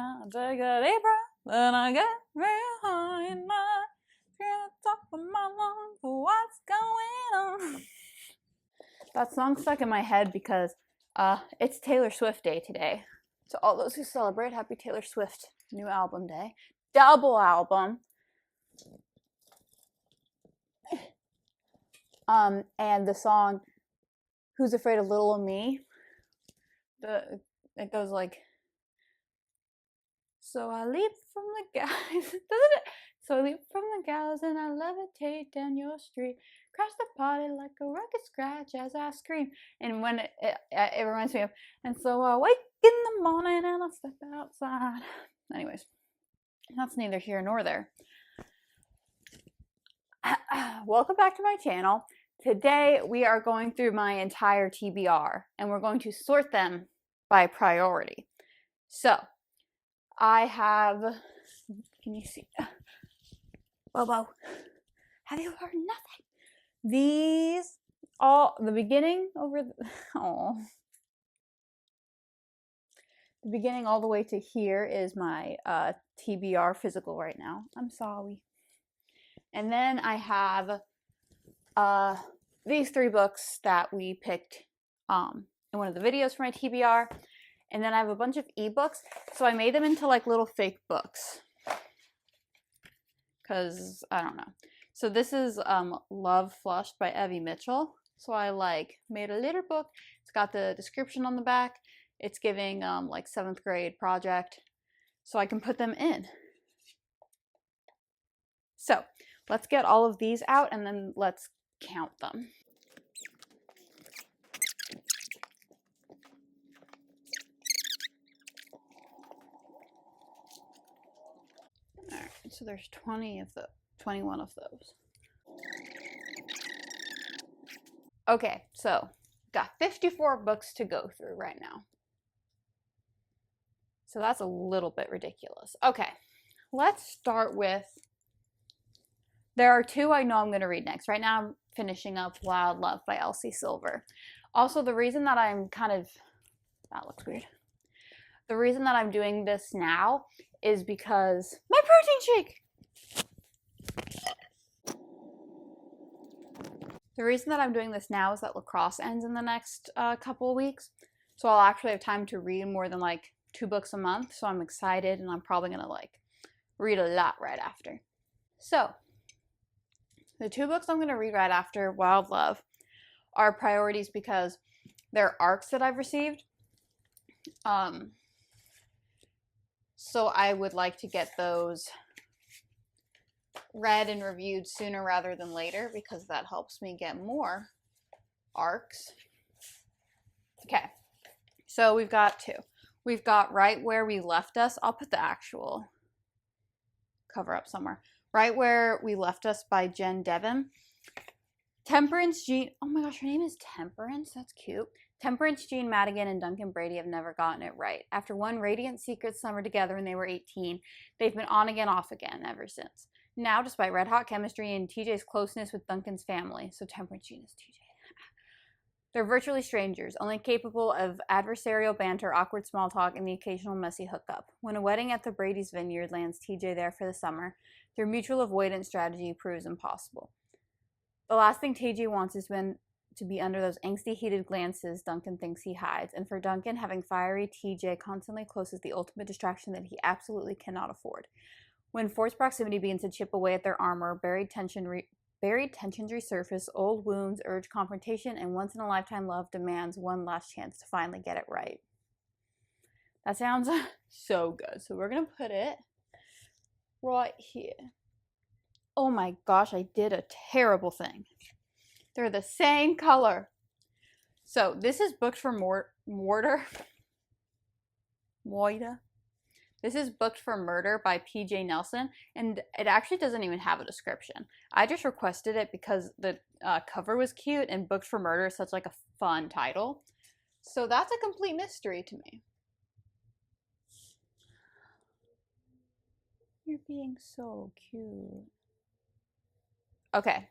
now. Take a deep breath, then I get real high and I feel the top of my lungs. What's going on? That song stuck in my head because it's Taylor Swift Day today. To all those who celebrate, happy Taylor Swift new album day. Double album. And the song Who's Afraid of Little Me? It goes like, so I leap from the gallows, doesn't it? So I leap from the gallows and I levitate down your street, crash the party like a rugged scratch as I scream. And when it reminds me of, and so I wake in the morning and I step outside. Anyways, that's neither here nor there. Welcome back to my channel. Today we are going through my entire TBR and we're going to sort them by priority. So I have, can you see? Bobo, have you heard nothing? These all, the beginning over, oh. The beginning all the way to here is my TBR physical right now. I'm sorry. And then I have these 3 books that we picked in one of the videos for my TBR. And then I have a bunch of ebooks. So I made them into like little fake books. Because, I don't know. So this is Love Flushed by Evie Mitchell. So I like made a little book. It's got the description on the back. It's giving like 7th grade project. So I can put them in. So let's get all of these out and then let's count them. Alright, so there's 21 of those. Okay, so got 54 books to go through right now. So that's a little bit ridiculous. Okay, let's start with, there are 2 I know I'm going to read next. Right now I'm finishing up Wild Love by Elsie Silver. Also, the reason that I'm kind of, that looks weird. The reason that I'm doing this now is because my protein shake! The reason that I'm doing this now is that lacrosse ends in the next couple of weeks. So I'll actually have time to read more than like 2 books a month. So I'm excited and I'm probably going to like read a lot right after. So the 2 books I'm going to read right after Wild Love are priorities because they're arcs that I've received. So I would like to get those read and reviewed sooner rather than later because that helps me get more arcs. Okay, so we've got 2. We've got Right Where We Left Us. I'll put the actual cover up somewhere. Right Where We Left Us by Jen Devon. Temperance Jean, oh my gosh, her name is Temperance, that's cute. Temperance, Jean Madigan, and Duncan Brady have never gotten it right. After one radiant secret summer together when they were 18, they've been on again, off again ever since. Now, despite red-hot chemistry and TJ's closeness with Duncan's family, so Temperance, Jean is TJ, they're virtually strangers, only capable of adversarial banter, awkward small talk, and the occasional messy hookup. When a wedding at the Brady's vineyard lands TJ there for the summer, their mutual avoidance strategy proves impossible. The last thing TJ wants is to be under those angsty, heated glances Duncan thinks he hides. And for Duncan, having fiery TJ constantly close is the ultimate distraction that he absolutely cannot afford. When forced proximity begins to chip away at their armor, buried tensions resurface, old wounds urge confrontation, and once-in-a-lifetime love demands one last chance to finally get it right. That sounds so good. So we're going to put it right here. Oh my gosh, I did a terrible thing. They're the same color. So this is Booked for Murder. This is Booked for Murder by P.J. Nelson, and it actually doesn't even have a description. I just requested it because the cover was cute, and Booked for Murder is such like a fun title. So that's a complete mystery to me. You're being so cute. Okay.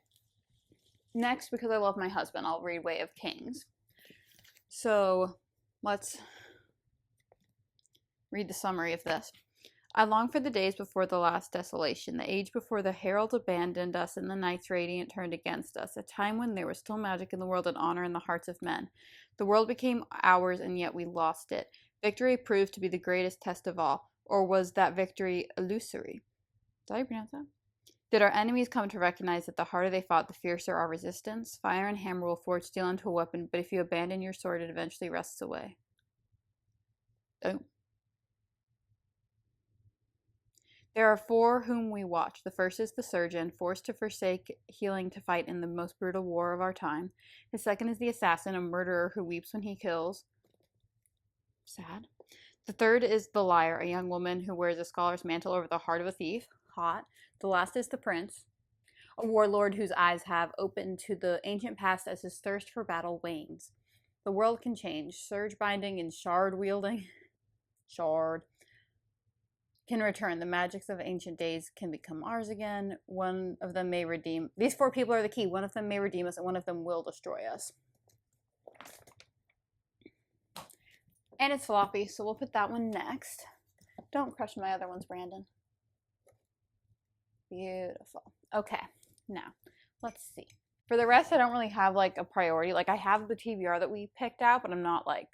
Next, because I love my husband, I'll read Way of Kings. So let's read the summary of this. I long for the days before the last desolation, the age before the herald abandoned us and the night's radiant turned against us, a time when there was still magic in the world and honor in the hearts of men. The world became ours, and yet we lost it. Victory proved to be the greatest test of all. Or was that victory illusory? Did I pronounce that? Did our enemies come to recognize that the harder they fought, the fiercer our resistance? Fire and hammer will forge steel into a weapon, but if you abandon your sword, it eventually rusts away. Oh. There are four whom we watch. The first is the surgeon, forced to forsake healing to fight in the most brutal war of our time. The second is the assassin, a murderer who weeps when he kills. Sad. The third is the liar, a young woman who wears a scholar's mantle over the heart of a thief. Hot. The last is the prince, a warlord whose eyes have opened to the ancient past as his thirst for battle wanes. The world can change. Surge binding and shard wielding. Shard. Can return. The magics of ancient days can become ours again. One of them may redeem. These four people are the key. One of them may redeem us, and one of them will destroy us. And it's floppy, so we'll put that one next. Don't crush my other ones, Brandon. Beautiful. Okay, now let's see. For the rest, I don't really have like a priority. Like I have the TBR that we picked out, but I'm not like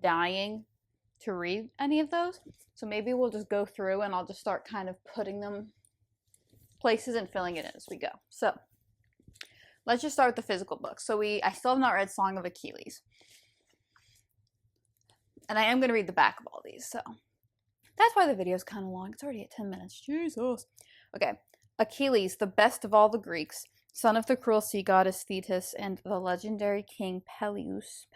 dying to read any of those. So maybe we'll just go through and I'll just start kind of putting them places and filling it in as we go. So let's just start with the physical book. So I still have not read Song of Achilles. And I am going to read the back of all these, so that's why the video is kind of long. It's already at 10 minutes. Jesus. Okay. Achilles, the best of all the Greeks, son of the cruel sea goddess Thetis and the legendary king Peleus,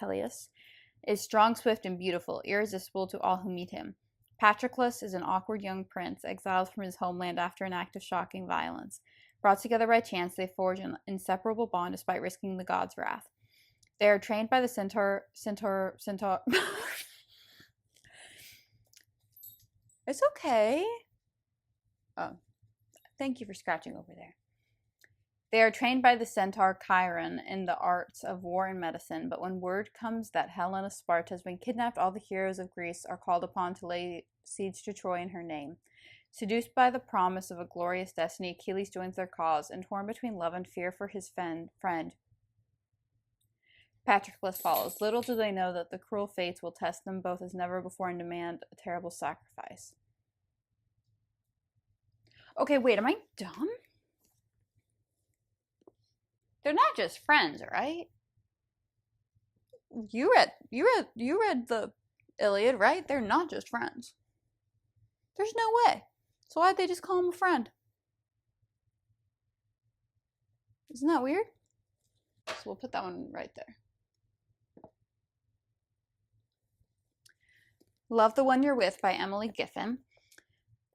is strong, swift, and beautiful, irresistible to all who meet him. Patroclus is an awkward young prince, exiled from his homeland after an act of shocking violence. Brought together by chance, they forge an inseparable bond despite risking the god's wrath. They are trained by the centaur. It's okay. Oh, thank you for scratching over there. They are trained by the centaur Chiron in the arts of war and medicine, but when word comes that Helen of Sparta has been kidnapped, all the heroes of Greece are called upon to lay siege to Troy in her name. Seduced by the promise of a glorious destiny, Achilles joins their cause, and torn between love and fear for his friend, Patroclus follows. Little do they know that the cruel fates will test them both as never before and demand a terrible sacrifice. Okay, wait, am I dumb? They're not just friends, right? You read the Iliad, right? They're not just friends. There's no way. So why'd they just call him a friend? Isn't that weird? So we'll put that one right there. Love the One You're With by Emily Giffin.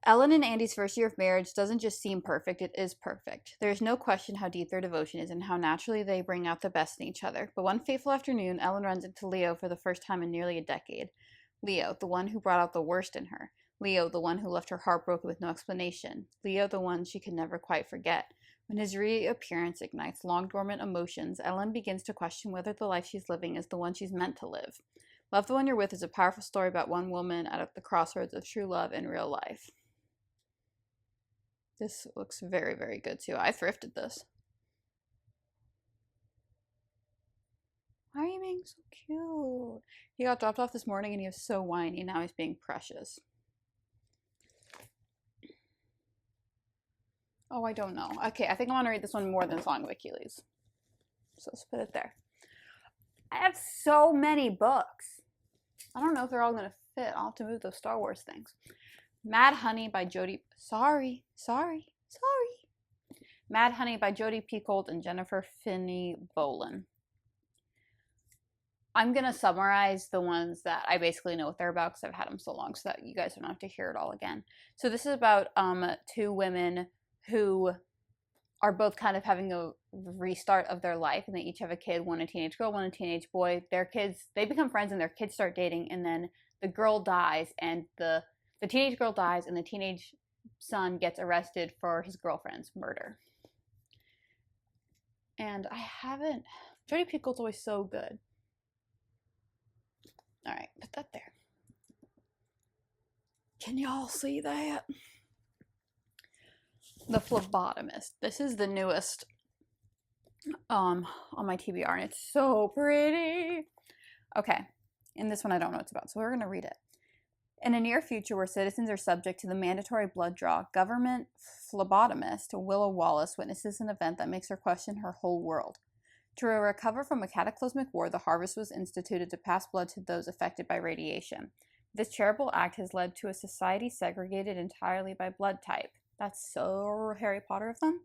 Ellen and Andy's first year of marriage doesn't just seem perfect, it is perfect. There is no question how deep their devotion is and how naturally they bring out the best in each other. But one fateful afternoon, Ellen runs into Leo for the first time in nearly a decade. Leo, the one who brought out the worst in her. Leo, the one who left her heartbroken with no explanation. Leo, the one she could never quite forget. When his reappearance ignites long-dormant emotions, Ellen begins to question whether the life she's living is the one she's meant to live. Love the One You're With is a powerful story about one woman at the crossroads of true love in real life. This looks very, very good too. I thrifted this. Why are you being so cute? He got dropped off this morning and he was so whiny. Now he's being precious. Oh, I don't know. Okay, I think I want to read this one more than Song of Achilles. So let's put it there. I have so many books. I don't know if they're all going to fit. I'll have to move those Star Wars things. Mad Honey by Jodi... Sorry. Mad Honey by Jodi Picoult and Jennifer Finney Bolin. I'm going to summarize the ones that I basically know what they're about because I've had them so long so that you guys don't have to hear it all again. So this is about two women who are both kind of having a restart of their life, and they each have a kid, one a teenage girl, one a teenage boy. Their kids, they become friends and their kids start dating, and then the girl dies and the teenage girl dies and the teenage son gets arrested for his girlfriend's murder. And I haven't... Jodi Picoult's always so good. Alright, put that there. Can y'all see that? The phlebotomist. This is the newest on my TBR, and it's so pretty. Okay, in this one I don't know what it's about, so we're gonna read it. In a near future where citizens are subject to the mandatory blood draw, government phlebotomist Willow Wallace witnesses an event that makes her question her whole world. To recover from a cataclysmic war, the harvest was instituted to pass blood to those affected by radiation. This charitable act has led to a society segregated entirely by blood type. That's so Harry Potter of them.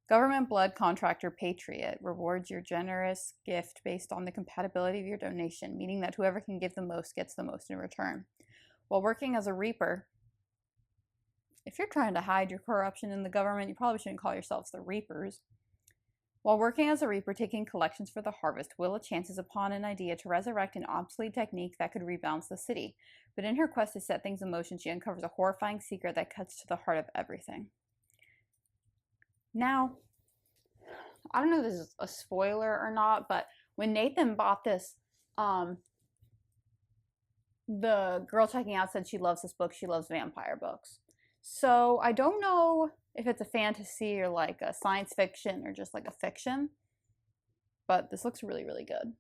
Government blood contractor Patriot rewards your generous gift based on the compatibility of your donation, meaning that whoever can give the most gets the most in return. While working as a reaper, if you're trying to hide your corruption in the government, you probably shouldn't call yourselves the Reapers. While working as a reaper taking collections for the harvest, Willa chances upon an idea to resurrect an obsolete technique that could rebalance the city. But in her quest to set things in motion, she uncovers a horrifying secret that cuts to the heart of everything. Now, I don't know if this is a spoiler or not, but when Nathan bought this, the girl checking out said she loves this book. She loves vampire books. So I don't know if it's a fantasy or like a science fiction or just like a fiction, but this looks really, really good.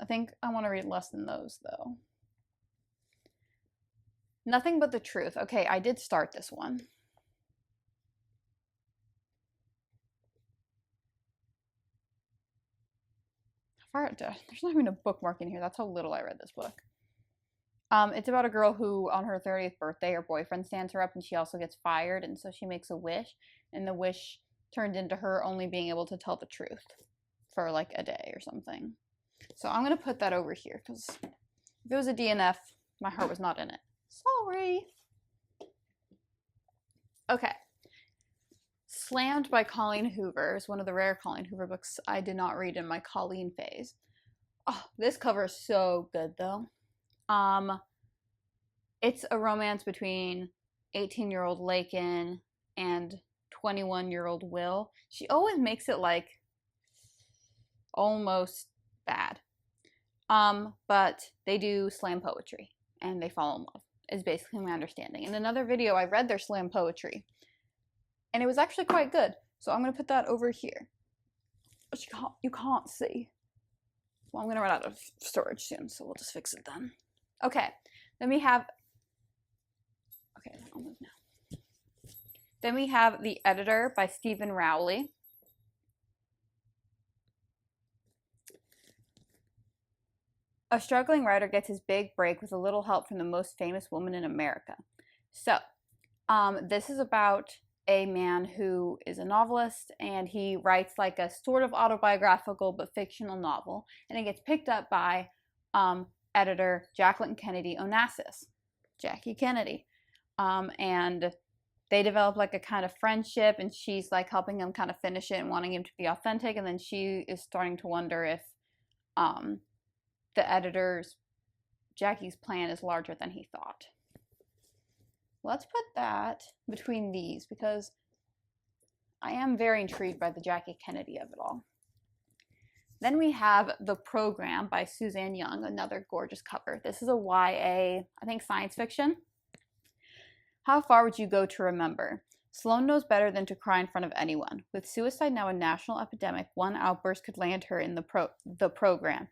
I think I want to read less than those though. Nothing But the Truth. Okay, I did start this one. There's not even a bookmark in here. That's how little I read this book. It's about a girl who, on her 30th birthday, her boyfriend stands her up and she also gets fired. And so she makes a wish. And the wish turned into her only being able to tell the truth for like a day or something. So I'm going to put that over here because if it was a DNF, my heart was not in it. Sorry. Okay. Slammed by Colleen Hoover is one of the rare Colleen Hoover books I did not read in my Colleen phase. Oh, this cover is so good though. It's a romance between 18-year-old Lakin and 21-year-old Will. She always makes it like almost bad. But they do slam poetry and they fall in love, is basically my understanding. In another video, I read their slam poetry and it was actually quite good. So I'm going to put that over here. But you can't see. Well, I'm going to run out of storage soon, so we'll just fix it then. Okay, then we have, okay, I'll move now. Then we have The Editor by Stephen Rowley. A struggling writer gets his big break with a little help from the most famous woman in America. So, this is about a man who is a novelist and he writes like a sort of autobiographical but fictional novel, and it gets picked up by editor Jacqueline Kennedy Onassis, Jackie Kennedy, and they develop like a kind of friendship, and she's like helping him kind of finish it and wanting him to be authentic, and then she is starting to wonder if the editor's, Jackie's plan is larger than he thought. Let's put that between these because I am very intrigued by the Jackie Kennedy of it all. Then we have The Program by Suzanne Young, another gorgeous cover. This is a YA, I think science fiction. How far would you go to remember? Sloane knows better than to cry in front of anyone. With suicide now a national epidemic, one outburst could land her in the program.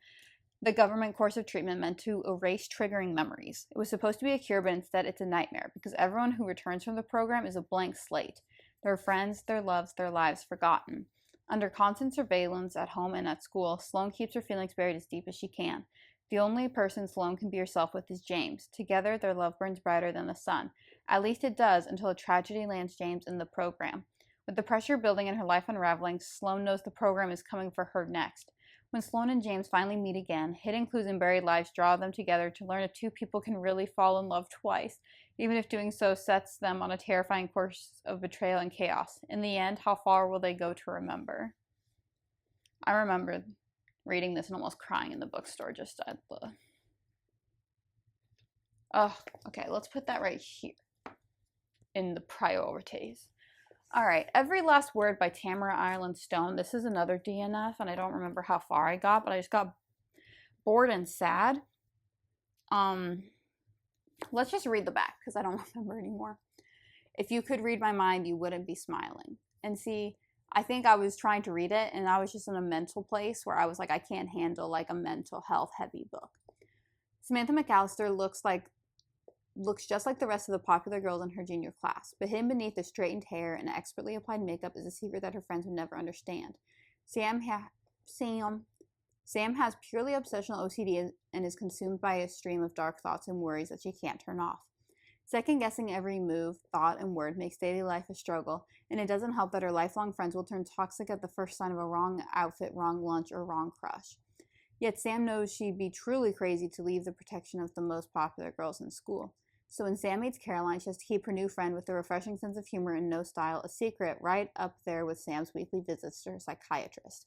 The government course of treatment meant to erase triggering memories. It was supposed to be a cure, but instead it's a nightmare because everyone who returns from the program is a blank slate. Their friends, their loves, their lives forgotten. Under constant surveillance at home and at school, Sloane keeps her feelings buried as deep as she can. The only person Sloane can be herself with is James. Together, their love burns brighter than the sun. At least it does until a tragedy lands James in the program. With the pressure building and her life unraveling, Sloane knows the program is coming for her next. When Sloane and James finally meet again, hidden clues in buried lives draw them together to learn if two people can really fall in love twice, even if doing so sets them on a terrifying course of betrayal and chaos. In the end, how far will they go to remember? I remember reading this and almost crying in the bookstore just at the... Oh, okay, let's put that right here in the priorities. All right, Every Last Word by Tamara Ireland Stone. This is another DNF, and I don't remember how far I got, but I just got bored and sad. Let's just read the back because I don't remember anymore. If you could read my mind, you wouldn't be smiling. And see, I think I was trying to read it and I was just in a mental place where I was like, I can't handle like a mental health heavy book. Samantha McAllister looks just like the rest of the popular girls in her junior class, but hidden beneath the straightened hair and expertly applied makeup is a secret that her friends would never understand. Sam has purely obsessional OCD and is consumed by a stream of dark thoughts and worries that she can't turn off. Second-guessing every move, thought, and word makes daily life a struggle, and it doesn't help that her lifelong friends will turn toxic at the first sign of a wrong outfit, wrong lunch, or wrong crush. Yet Sam knows she'd be truly crazy to leave the protection of the most popular girls in school. So when Sam meets Caroline, she has to keep her new friend with a refreshing sense of humor and no style a secret, right up there with Sam's weekly visits to her psychiatrist.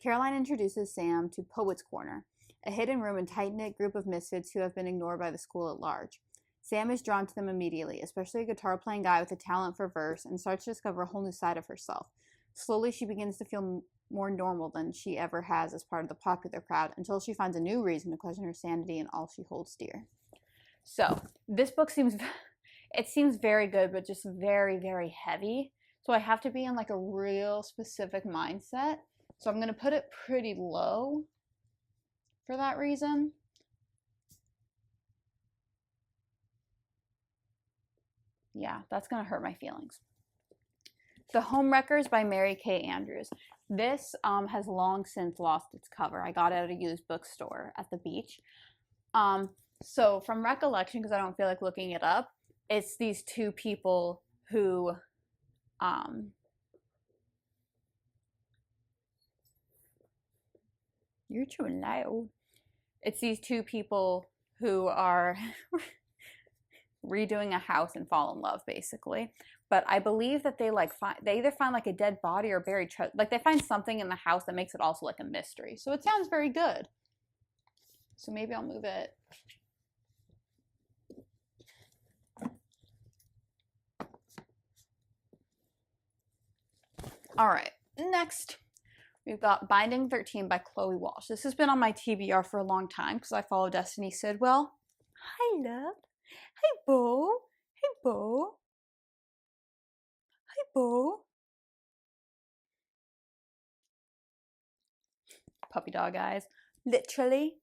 Caroline introduces Sam to Poets' Corner, a hidden room and tight-knit group of misfits who have been ignored by the school at large. Sam is drawn to them immediately, especially a guitar-playing guy with a talent for verse, and starts to discover a whole new side of herself. Slowly, she begins to feel more normal than she ever has as part of the popular crowd, until she finds a new reason to question her sanity and all she holds dear. So, this book seems very good, but just very, very heavy. So I have to be in like a real specific mindset. So I'm going to put it pretty low for that reason. Yeah, that's going to hurt my feelings. The Homewreckers by Mary Kay Andrews. This has long since lost its cover. I got it at a used bookstore at the beach. So from recollection, because I don't feel like looking it up, it's these two people who you're too loud. It's these two people who are redoing a house and fall in love, basically. But I believe that they either find like a dead body or buried treasure. Like they find something in the house that makes it also like a mystery. So it sounds very good. So maybe I'll move it. All right, next we've got Binding 13 by Chloe Walsh. This has been on my TBR for a long time because I follow Destiny Sidwell. Hi, love. Hey, Bo. Hey, Bo. Hi, Bo. Puppy dog eyes. Literally.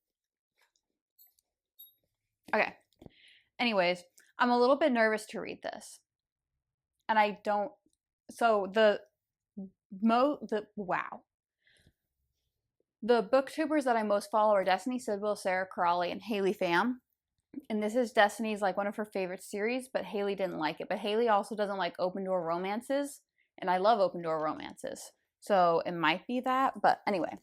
Okay. Anyways, I'm a little bit nervous to read this. And I don't... So, the booktubers that I most follow are Destiny Sidwell, Sarah Crawley, and Haley Pham. And this is Destiny's like one of her favorite series, but Haley didn't like it. But Haley also doesn't like open door romances, and I love open door romances. So it might be that, but anyway.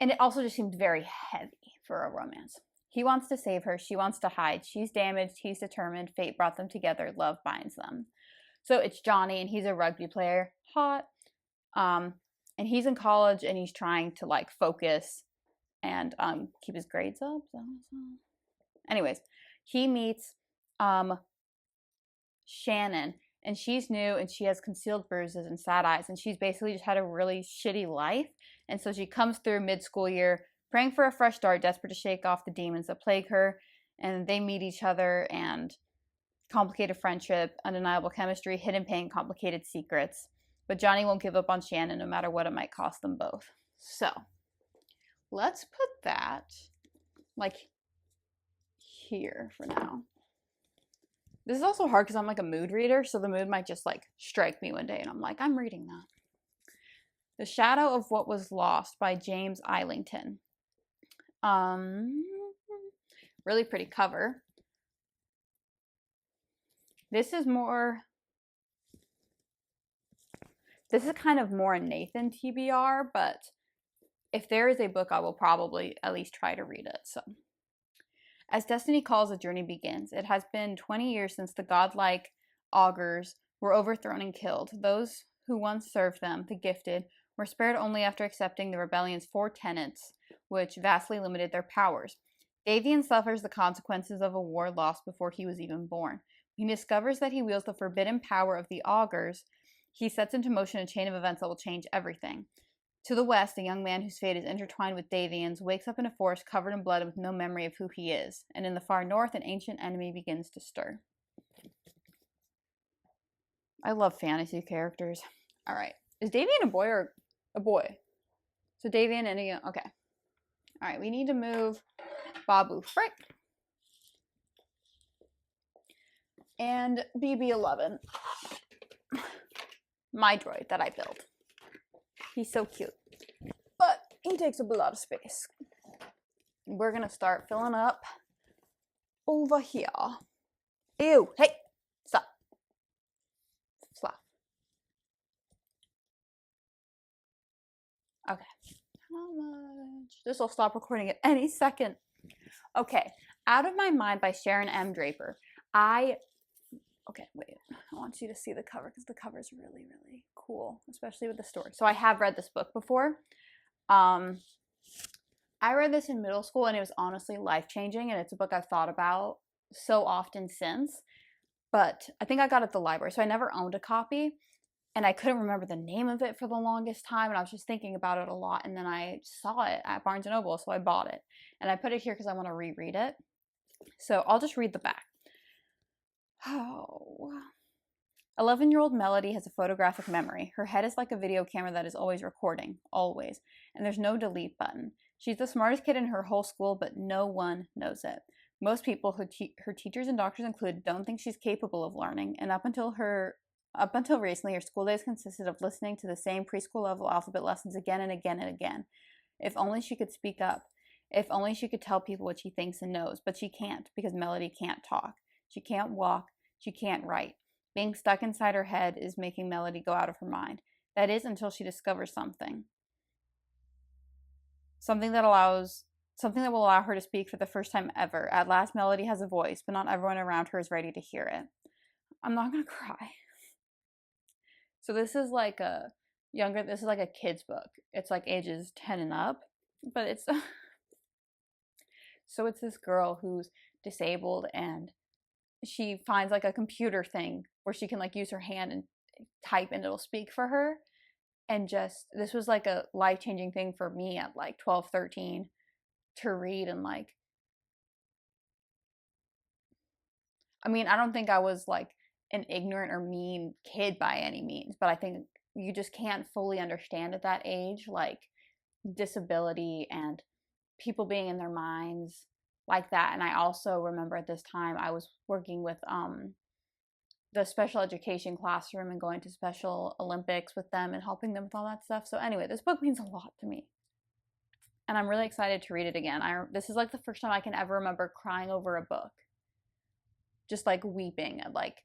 And it also just seemed very heavy for a romance. He wants to save her, she wants to hide. She's damaged, he's determined, fate brought them together, love binds them. So it's Johnny, and he's a rugby player. Hot. And he's in college, and he's trying to like focus and keep his grades up. Anyways, he meets Shannon, and she's new, and she has concealed bruises and sad eyes, and she's basically just had a really shitty life. And so she comes through mid-school year praying for a fresh start, desperate to shake off the demons that plague her. And they meet each other, and complicated friendship, undeniable chemistry, hidden pain, complicated secrets. But Johnny won't give up on Shannon no matter what it might cost them both. So let's put that like here for now. This is also hard because I'm like a mood reader, so the mood might just like strike me one day and I'm like, I'm reading that. The Shadow of What Was Lost by James Islington. Really pretty cover. This is kind of more Nathan TBR, but if there is a book, I will probably at least try to read it. So, as Destiny Calls, a journey begins. It has been 20 years since the godlike augurs were overthrown and killed. Those who once served them, the gifted, were spared only after accepting the rebellion's 4 tenets, which vastly limited their powers. Davian suffers the consequences of a war lost before he was even born. When he discovers that he wields the forbidden power of the augurs, he sets into motion a chain of events that will change everything. To the west, a young man whose fate is intertwined with Davian's wakes up in a forest covered in blood with no memory of who he is. And in the far north, an ancient enemy begins to stir. I love fantasy characters. All right. Is Davian a boy or a boy? So Davian and a young... Okay. All right. We need to move Babu Frick and BB-11. My droid that I built. He's so cute. But he takes up a lot of space. We're going to start filling up over here. Ew. Hey. Stop. Stop. Okay. How much? This will stop recording at any second. Okay. Out of My Mind by Sharon M. Draper. Okay, wait. I want you to see the cover because the cover is really, really cool, especially with the story. So I have read this book before. I read this in middle school and it was honestly life-changing, and it's a book I've thought about so often since. But I think I got it at the library, so I never owned a copy, and I couldn't remember the name of it for the longest time, and I was just thinking about it a lot, and then I saw it at Barnes & Noble, so I bought it. And I put it here because I want to reread it. So I'll just read the back. Oh. 11-year-old Melody has a photographic memory. Her head is like a video camera that is always recording, always. And there's no delete button. She's the smartest kid in her whole school, but no one knows it. Most people, her teachers and doctors included, don't think she's capable of learning. And up until recently, her school days consisted of listening to the same preschool level alphabet lessons again and again and again. If only she could speak up. If only she could tell people what she thinks and knows. But she can't, because Melody can't talk. She can't walk. She can't write. Being stuck inside her head is making Melody go out of her mind. That is, until she discovers something. Something that will allow her to speak for the first time ever. At last, Melody has a voice, but not everyone around her is ready to hear it. I'm not gonna cry. So this is like a kid's book. It's like ages 10 and up, but it's so it's this girl who's disabled, and she finds like a computer thing where she can like use her hand and type and it'll speak for her. And just, this was like a life-changing thing for me at like 12, 13 to read. And like, I mean, I don't think I was like an ignorant or mean kid by any means, but I think you just can't fully understand at that age, like disability and people being in their minds like that. And I also remember at this time I was working with the special education classroom and going to Special Olympics with them and helping them with all that stuff. So anyway, this book means a lot to me, and I'm really excited to read it again. This is like the first time I can ever remember crying over a book, just like weeping at like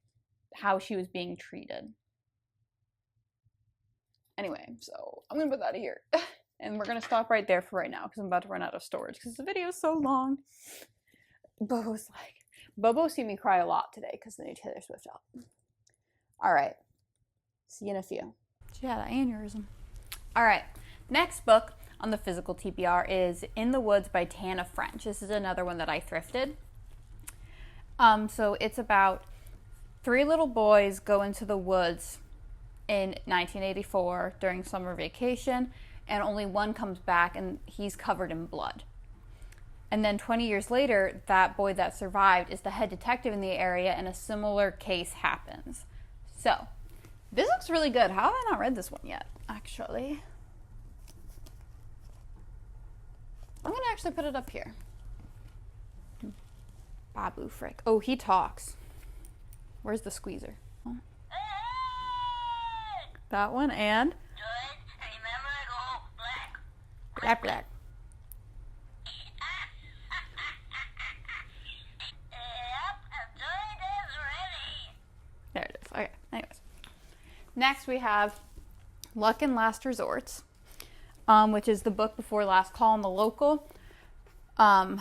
how she was being treated. Anyway, so I'm gonna put that here. And we're going to stop right there for right now because I'm about to run out of storage because the video is so long. Bobo's seen me cry a lot today because the new Taylor Swift album. All right. See you in a few. She had an aneurysm. All right. Next book on the physical TBR is In the Woods by Tana French. This is another one that I thrifted. So it's about 3 little boys go into the woods in 1984 during summer vacation, and only one comes back and he's covered in blood. And then 20 years later, that boy that survived is the head detective in the area, and a similar case happens. So, this looks really good. How have I not read this one yet, actually? I'm going to actually put it up here. Babu Frick. Oh, he talks. Where's the squeezer? Oh. That one, and... Black, black. There it is. Okay, anyways. Next we have Luck and Last Resorts, which is the book before Last Call on the Local. But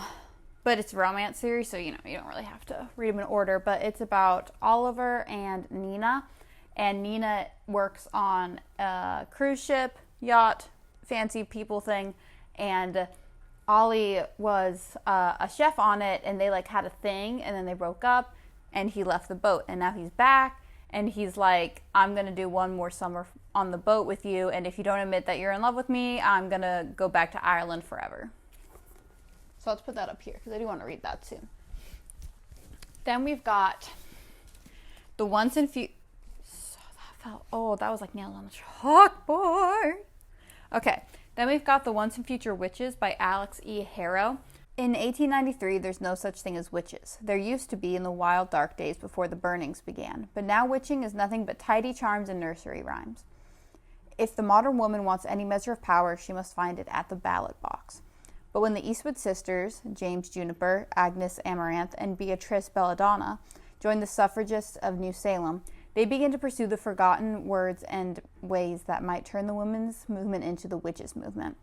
it's a romance series, so you don't really have to read them in order. But it's about Oliver and Nina. And Nina works on a cruise ship, yacht, fancy people thing, and Ollie was a chef on it, and they like had a thing, and then they broke up, and he left the boat, and now he's back, And he's like, I'm going to do one more summer on the boat with you, and if you don't admit that you're in love with me, I'm going to go back to Ireland forever. So let's put that up here, because I do want to read that soon. Then we've got the Once and Future... Oh, that was like nailed on the chalkboard. Okay, then we've got The Once and Future Witches by Alex E. Harrow. In 1893, there's no such thing as witches. There used to be in the wild, dark days before the burnings began. But now witching is nothing but tidy charms and nursery rhymes. If the modern woman wants any measure of power, she must find it at the ballot box. But when the Eastwood sisters, James Juniper, Agnes Amaranth, and Beatrice Belladonna, joined the suffragists of New Salem, they began to pursue the forgotten words and ways that might turn the women's movement into the witches' movement.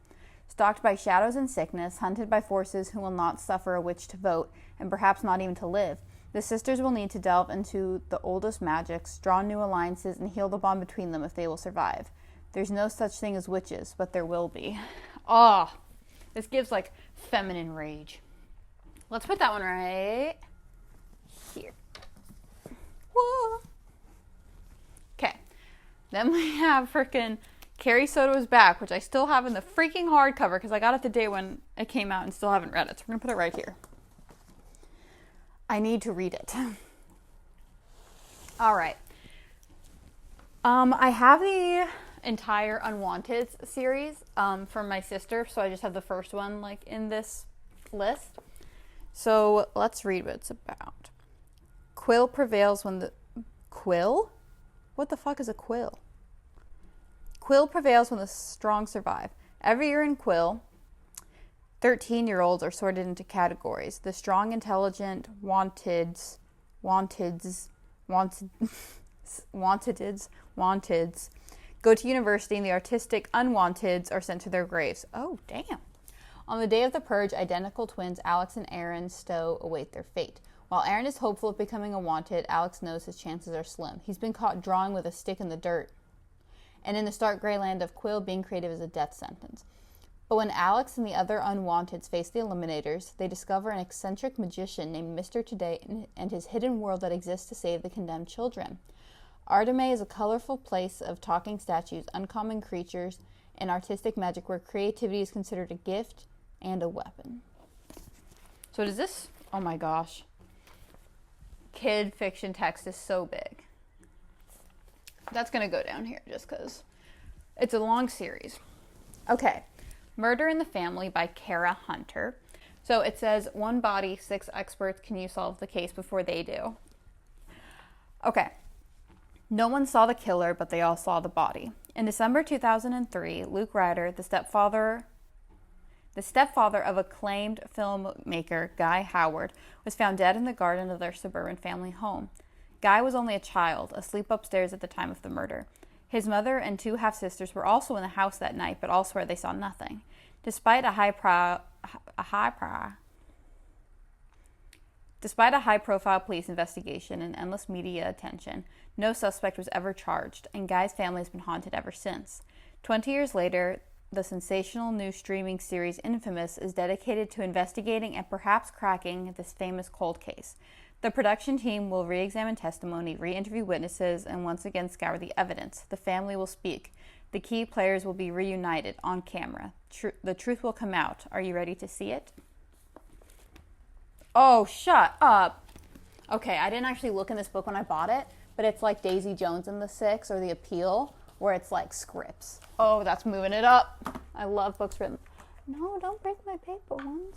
Stalked by shadows and sickness, hunted by forces who will not suffer a witch to vote, and perhaps not even to live, the sisters will need to delve into the oldest magics, draw new alliances, and heal the bond between them if they will survive. There's no such thing as witches, but there will be. Oh, this gives like feminine rage. Let's put that one right here. Whoa. Okay. Then we have frickin' Carrie Soto's Back, which I still have in the freaking hardcover because I got it the day when it came out and still haven't read it. So we're going to put it right here. I need to read it. All right. I have the entire Unwanted series from my sister, so I just have the first one like in this list. So let's read what it's about. Quill prevails when the... Quill? What the fuck is a quill? Quill prevails when the strong survive. Every year in Quill, 13-year-olds are sorted into categories. The strong, intelligent, wanteds, go to university, and the artistic unwanteds are sent to their graves. Oh, damn. On the day of the purge, identical twins Alex and Aaron Stowe await their fate. While Aaron is hopeful of becoming a wanted, Alex knows his chances are slim. He's been caught drawing with a stick in the dirt. And in the stark gray land of Quill, being creative is a death sentence. But when Alex and the other unwanteds face the Eliminators, they discover an eccentric magician named Mr. Today and his hidden world that exists to save the condemned children. Ardame is a colorful place of talking statues, uncommon creatures, and artistic magic where creativity is considered a gift and a weapon. So does this... Oh my gosh. Kid fiction text is so big. That's going to go down here just because it's a long series. Okay. Murder in the Family by Kara Hunter. So it says, 1 body, 6 experts. Can you solve the case before they do? Okay. No one saw the killer, but they all saw the body. In December 2003, Luke Ryder, the stepfather of acclaimed filmmaker Guy Howard, was found dead in the garden of their suburban family home. Guy was only a child, asleep upstairs at the time of the murder. His mother and 2 half-sisters were also in the house that night, but all swear they saw nothing. Despite a high-profile police investigation and endless media attention, no suspect was ever charged, and Guy's family has been haunted ever since. 20 years later, the sensational new streaming series Infamous is dedicated to investigating and perhaps cracking this famous cold case. The production team will re-examine testimony, re-interview witnesses, and once again scour the evidence. The family will speak. The key players will be reunited on camera. The truth will come out. Are you ready to see it? Oh, shut up. Okay, I didn't actually look in this book when I bought it, but it's like Daisy Jones and the Six or The Appeal, where it's like scripts. Oh, that's moving it up. I love books written. No, don't break my paper ones.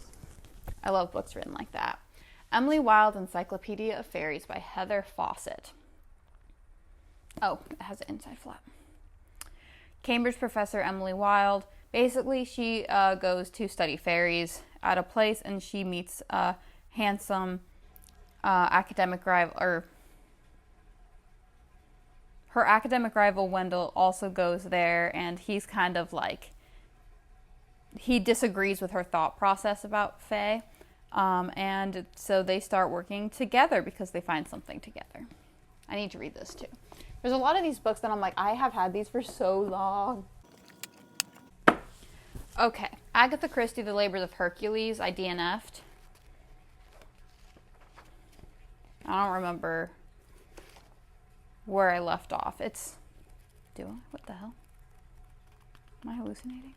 I love books written like that. Emily Wilde's Encyclopedia of Fairies by Heather Fawcett. Oh, it has an inside flap. Cambridge professor Emily Wilde. Basically, she goes to study fairies at a place, and she meets a handsome academic rival, or her academic rival Wendell also goes there, and he's kind of like, he disagrees with her thought process about fae. And so they start working together because they find something together. I need to read this too. There's a lot of these books that I'm like, I have had these for so long. Okay. Agatha Christie, The Labors of Hercules. I DNF'd. I don't remember where I left off. What the hell? Am I hallucinating?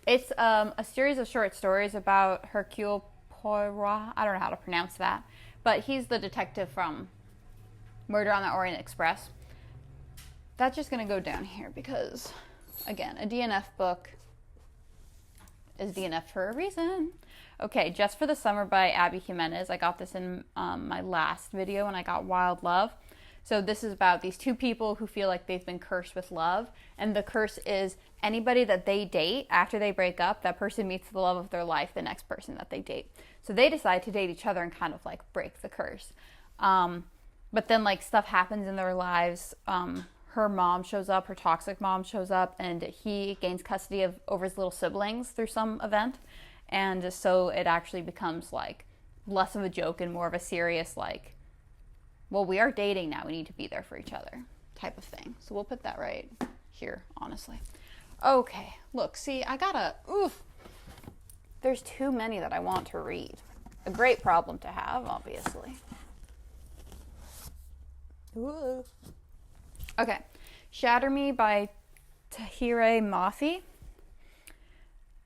It's a series of short stories about Hercule Poirot. I don't know how to pronounce that. But he's the detective from Murder on the Orient Express. That's just going to go down here because, again, a DNF book is DNF for a reason. Okay, Just for the Summer by Abby Jimenez. I got this in my last video when I got Wild Love. So this is about these two people who feel like they've been cursed with love. And the curse is anybody that they date, after they break up, that person meets the love of their life, the next person that they date. So they decide to date each other and kind of like break the curse. But then like stuff happens in their lives. Her mom shows up, her toxic mom shows up, and he gains custody over his little siblings through some event. And so it actually becomes like less of a joke and more of a serious like, well, we are dating now, we need to be there for each other type of thing. So we'll put that right here, honestly. Okay, look, see, there's too many that I want to read. A great problem to have, obviously. Ooh. Okay, Shatter Me by Tahire Mafi.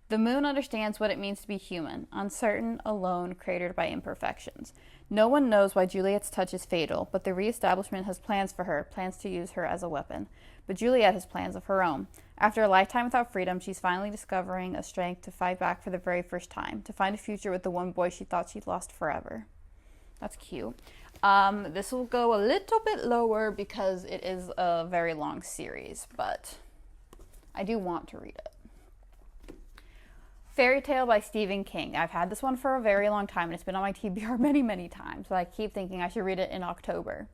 The moon understands what it means to be human, uncertain, alone, cratered by imperfections. No one knows why Juliet's touch is fatal, but the reestablishment has plans for her, plans to use her as a weapon. But Juliet has plans of her own. After a lifetime without freedom, she's finally discovering a strength to fight back for the very first time, to find a future with the one boy she thought she'd lost forever. That's cute. This will go a little bit lower because it is a very long series, but I do want to read it. Fairy Tale by Stephen King. I've had this one for a very long time, and it's been on my TBR many, many times. So I keep thinking I should read it in October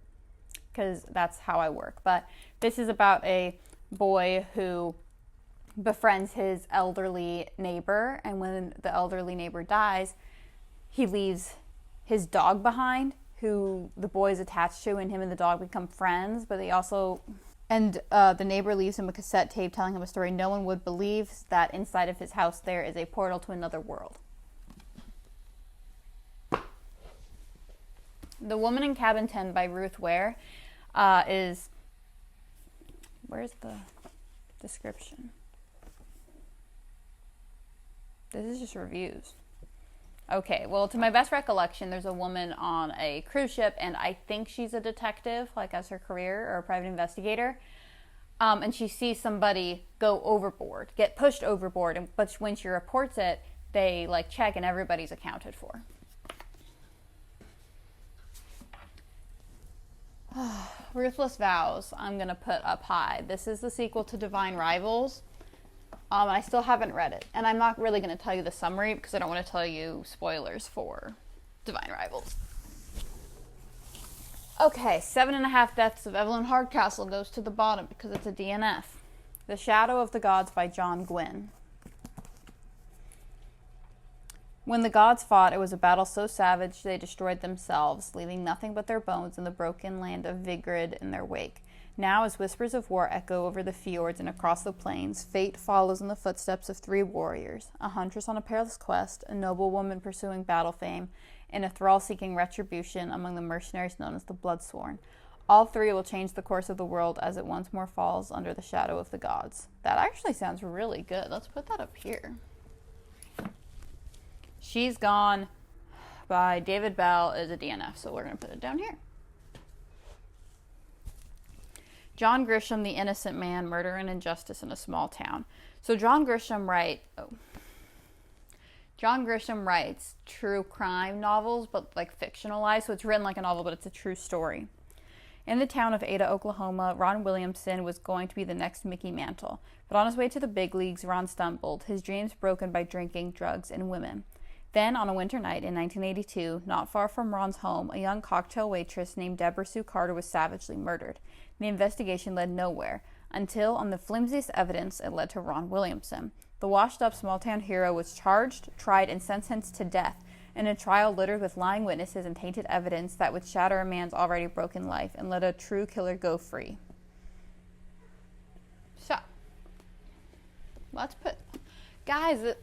because that's how I work. But this is about a boy who befriends his elderly neighbor, and when the elderly neighbor dies, he leaves his dog behind, who the boy is attached to, and him and the dog become friends, but they also... And the neighbor leaves him a cassette tape telling him a story no one would believe, that inside of his house there is a portal to another world. The Woman in Cabin 10 by Ruth Ware is... Where's the description? This is just reviews. Okay, well, to my best recollection, there's a woman on a cruise ship, and I think she's a detective, like as her career, or a private investigator. And she sees somebody go overboard, get pushed overboard, but when she reports it, they like check and everybody's accounted for. Ruthless Vows, I'm going to put up high. This is the sequel to Divine Rivals. I still haven't read it, and I'm not really going to tell you the summary because I don't want to tell you spoilers for Divine Rivals. Okay, 7.5 Deaths of Evelyn Hardcastle goes to the bottom because it's a DNF. The Shadow of the Gods by John Gwynne. When the gods fought, it was a battle so savage they destroyed themselves, leaving nothing but their bones in the broken land of Vigrid in their wake. Now, as whispers of war echo over the fjords and across the plains, fate follows in the footsteps of 3 warriors, a huntress on a perilous quest, a noble woman pursuing battle fame, and a thrall seeking retribution among the mercenaries known as the Bloodsworn. All 3 will change the course of the world as it once more falls under the shadow of the gods. That actually sounds really good. Let's put that up here. She's Gone by David Bell is a DNF, so we're going to put it down here. John Grisham, The Innocent Man, Murder and Injustice in a Small Town. So John Grisham writes true crime novels, but like fictionalized. So it's written like a novel, but it's a true story. In the town of Ada, Oklahoma, Ron Williamson was going to be the next Mickey Mantle. But on his way to the big leagues, Ron stumbled, his dreams broken by drinking, drugs, and women. Then, on a winter night in 1982, not far from Ron's home, a young cocktail waitress named Deborah Sue Carter was savagely murdered. The investigation led nowhere, until, on the flimsiest evidence, it led to Ron Williamson. The washed-up small-town hero was charged, tried, and sentenced to death, in a trial littered with lying witnesses and tainted evidence that would shatter a man's already broken life and let a true killer go free. So, let's put... Guys,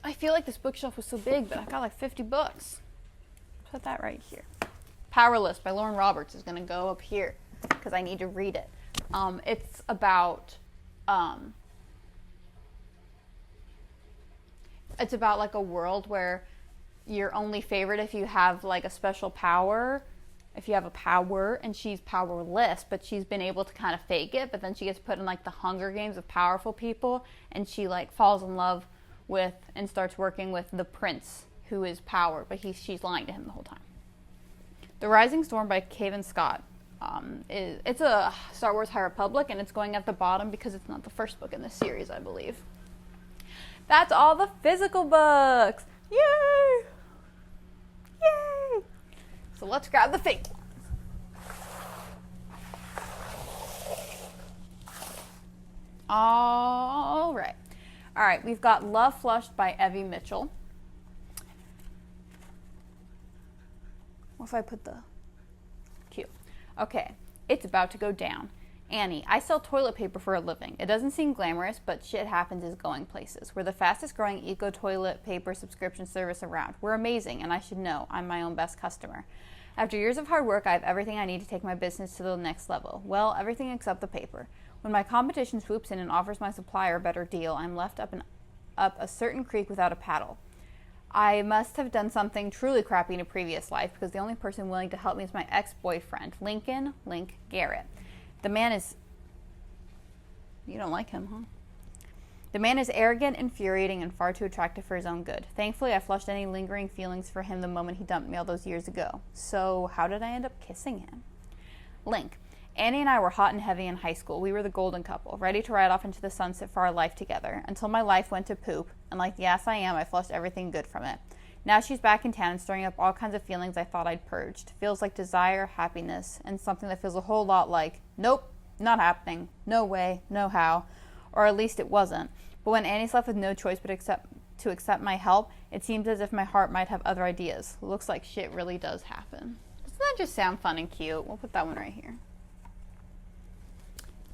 I feel like this bookshelf was so big, but I've got like 50 books. Put that right here. Powerless by Lauren Roberts is going to go up here because I need to read it. It's about like a world where you're only favored if you have like a special power, if you have a power, and she's powerless, but she's been able to kind of fake it, but then she gets put in like the Hunger Games of powerful people, and she like falls in love with and starts working with the prince who is power, but she's lying to him the whole time. The Rising Storm by Cavan Scott. It's a Star Wars High Republic, and it's going at the bottom because it's not the first book in this series, I believe. That's all the physical books. Yay! Yay! So let's grab the fake ones. All right, we've got Love Flushed by Evie Mitchell. What if I put the Q? Okay, it's about to go down. Annie, I sell toilet paper for a living. It doesn't seem glamorous, but shit happens is going places. We're the fastest growing eco toilet paper subscription service around. We're amazing, and I should know. I'm my own best customer. After years of hard work, I have everything I need to take my business to the next level. Well, everything except the paper. When my competition swoops in and offers my supplier a better deal, I'm left up a certain creek without a paddle. I must have done something truly crappy in a previous life, because the only person willing to help me is my ex-boyfriend, Link Garrett. The man is... You don't like him, huh? The man is arrogant, infuriating, and far too attractive for his own good. Thankfully, I flushed any lingering feelings for him the moment he dumped me all those years ago. So, how did I end up kissing him? Link. Annie and I were hot and heavy in high school. We were the golden couple, ready to ride off into the sunset for our life together, until my life went to poop, and like the ass I am, I flushed everything good from it. Now she's back in town and stirring up all kinds of feelings I thought I'd purged. Feels like desire, happiness, and something that feels a whole lot like, nope, not happening, no way, no how, or at least it wasn't. But when Annie's left with no choice but to accept my help, it seems as if my heart might have other ideas. Looks like shit really does happen. Doesn't that just sound fun and cute? We'll put that one right here.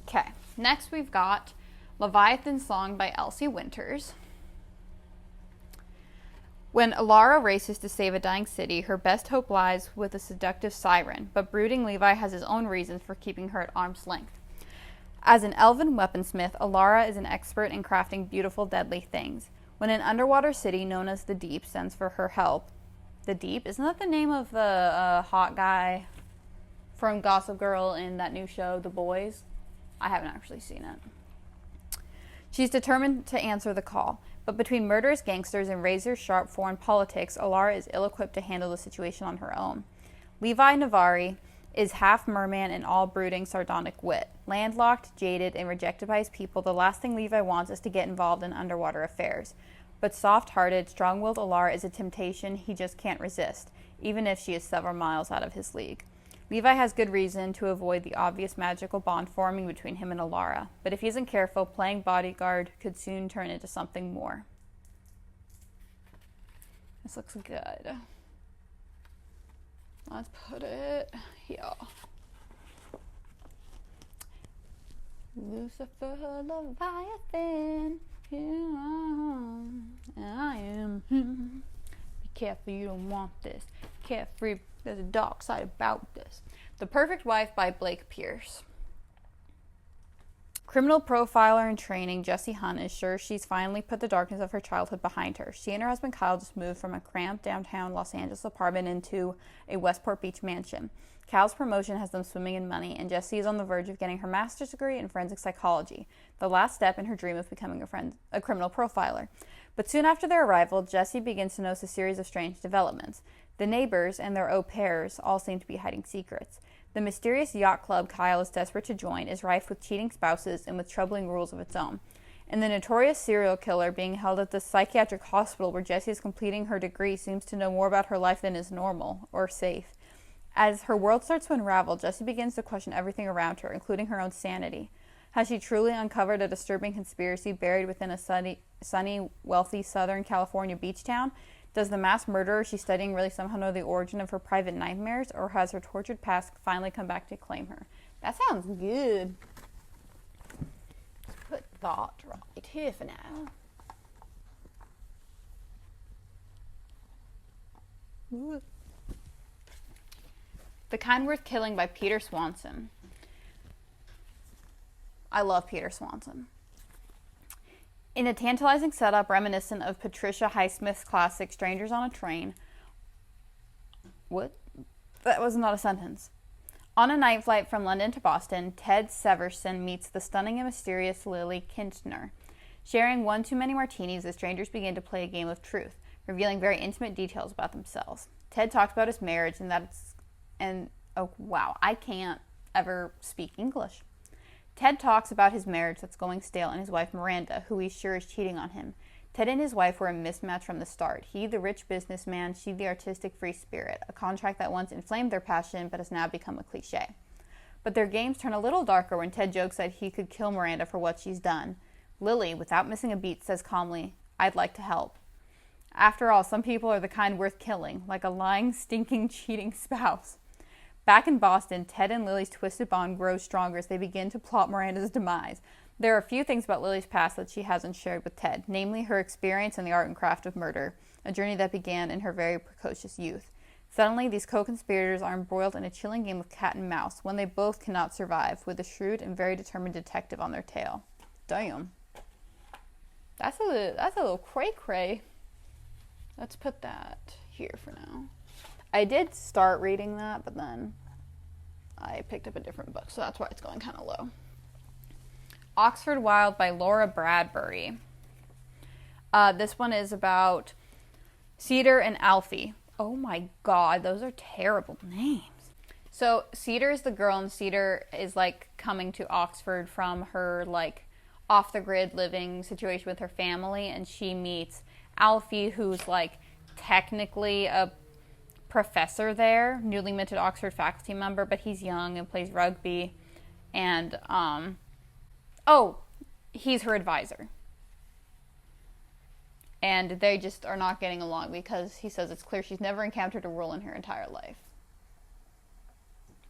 Okay, next we've got Leviathan Song by Elsie Winters. When Alara races to save a dying city, her best hope lies with a seductive siren, but brooding Levi has his own reasons for keeping her at arm's length. As an elven weaponsmith, Alara is an expert in crafting beautiful, deadly things. When an underwater city known as the Deep sends for her help, the Deep, isn't that the name of the hot guy from Gossip Girl in that new show, The Boys? I haven't actually seen it. She's determined to answer the call, but between murderous gangsters and razor-sharp foreign politics, Alara is ill-equipped to handle the situation on her own. Levi Navari is half merman and all brooding, sardonic wit. Landlocked, jaded, and rejected by his people, the last thing Levi wants is to get involved in underwater affairs. But soft-hearted, strong-willed Alara is a temptation he just can't resist, even if she is several miles out of his league. Levi has good reason to avoid the obvious magical bond forming between him and Alara, but if he isn't careful, playing bodyguard could soon turn into something more. This looks good. Let's put it here. Lucifer, Leviathan, here I am. Be careful, you don't want this. Carefree, there's a dark side about this. The Perfect Wife by Blake Pierce. Criminal profiler in training, Jessie Hunt is sure she's finally put the darkness of her childhood behind her. She and her husband Kyle just moved from a cramped downtown Los Angeles apartment into a Westport Beach mansion. Kyle's promotion has them swimming in money, and Jessie is on the verge of getting her master's degree in forensic psychology, the last step in her dream of becoming a criminal profiler. But soon after their arrival, Jessie begins to notice a series of strange developments. The neighbors and their au pairs all seem to be hiding secrets. The mysterious yacht club Kyle is desperate to join is rife with cheating spouses and with troubling rules of its own. And the notorious serial killer being held at the psychiatric hospital where Jessie is completing her degree seems to know more about her life than is normal or safe. As her world starts to unravel, Jessie begins to question everything around her, including her own sanity. Has she truly uncovered a disturbing conspiracy buried within a sunny, wealthy Southern California beach town? Does the mass murderer she's studying really somehow know the origin of her private nightmares, or has her tortured past finally come back to claim her? That sounds good. Let's put that right here for now. The Kind Worth Killing by Peter Swanson. I love Peter Swanson. In a tantalizing setup reminiscent of Patricia Highsmith's classic Strangers on a Train. What? That was not a sentence. On a night flight from London to Boston, Ted Severson meets the stunning and mysterious Lily Kintner. Sharing one too many martinis, the strangers begin to play a game of truth, revealing very intimate details about themselves. Ted talks about his marriage oh wow, I can't ever speak English. Ted talks about his marriage that's going stale and his wife Miranda, who he's sure is cheating on him. Ted and his wife were a mismatch from the start. He, the rich businessman, she, the artistic free spirit, a contract that once inflamed their passion but has now become a cliche. But their games turn a little darker when Ted jokes that he could kill Miranda for what she's done. Lily, without missing a beat, says calmly, "I'd like to help." After all, some people are the kind worth killing, like a lying, stinking, cheating spouse. Back in Boston, Ted and Lily's twisted bond grows stronger as they begin to plot Miranda's demise. There are a few things about Lily's past that she hasn't shared with Ted, namely her experience in the art and craft of murder, a journey that began in her very precocious youth. Suddenly, these co-conspirators are embroiled in a chilling game of cat and mouse, one they both cannot survive, with a shrewd and very determined detective on their tail. Damn. That's a little cray-cray. Let's put that here for now. I did start reading that, but then I picked up a different book, so that's why it's going kind of low. Oxford Wild by Laura Bradbury. This one is about Cedar and Alfie. Oh my god, those are terrible names. So Cedar is the girl, and Cedar is like coming to Oxford from her like off-the-grid living situation with her family, and she meets Alfie, who's like technically a professor there, newly minted Oxford faculty member, but he's young and plays rugby, and he's her advisor. And they just are not getting along because he says it's clear she's never encountered a rule in her entire life.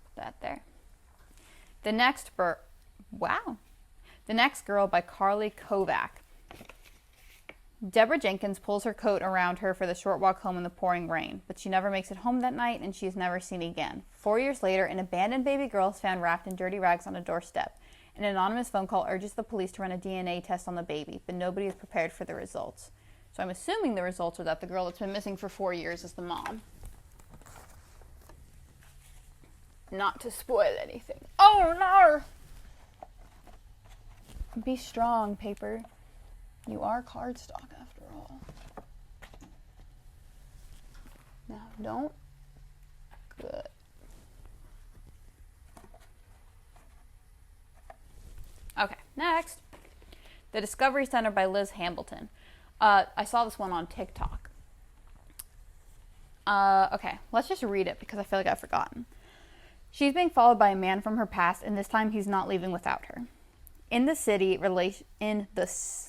Put that there. The Next Girl by Carly Kovac. Deborah Jenkins pulls her coat around her for the short walk home in the pouring rain, but she never makes it home that night, and she is never seen again. 4 years later, an abandoned baby girl is found wrapped in dirty rags on a doorstep. An anonymous phone call urges the police to run a DNA test on the baby, but nobody is prepared for the results. So I'm assuming the results are that the girl that's been missing for 4 years is the mom. Not to spoil anything. Oh no! Be strong, paper. You are cardstock after all. Now, don't. Good. Okay, next. The Discovery Center by Liz Hambleton. I saw this one on TikTok. Okay, let's just read it because I feel like I've forgotten. She's being followed by a man from her past, and this time he's not leaving without her. In the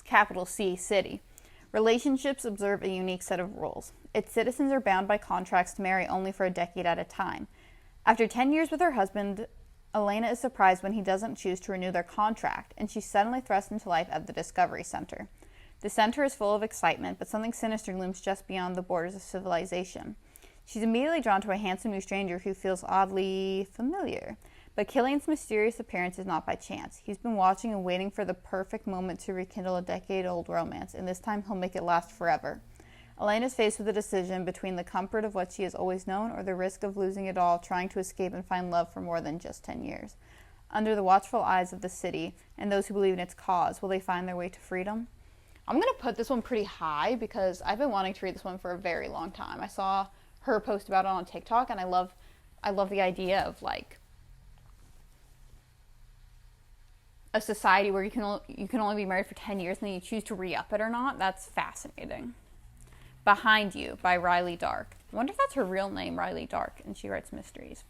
capital C city, relationships observe a unique set of rules. Its citizens are bound by contracts to marry only for a decade at a time. After 10 years with her husband, Elena is surprised when he doesn't choose to renew their contract, and she's suddenly thrust into life at the Discovery Center. The center is full of excitement, but something sinister looms just beyond the borders of civilization. She's immediately drawn to a handsome new stranger who feels oddly familiar. But Killian's mysterious appearance is not by chance. He's been watching and waiting for the perfect moment to rekindle a decade-old romance, and this time he'll make it last forever. Elena's faced with a decision between the comfort of what she has always known or the risk of losing it all, trying to escape and find love for more than just 10 years. Under the watchful eyes of the city and those who believe in its cause, will they find their way to freedom? I'm going to put this one pretty high because I've been wanting to read this one for a very long time. I saw her post about it on TikTok, and I love the idea of like a society where you can only be married for 10 years and then you choose to re-up it or not. That's fascinating. Behind You by Riley Dark. I wonder if that's her real name, Riley Dark, and she writes mysteries.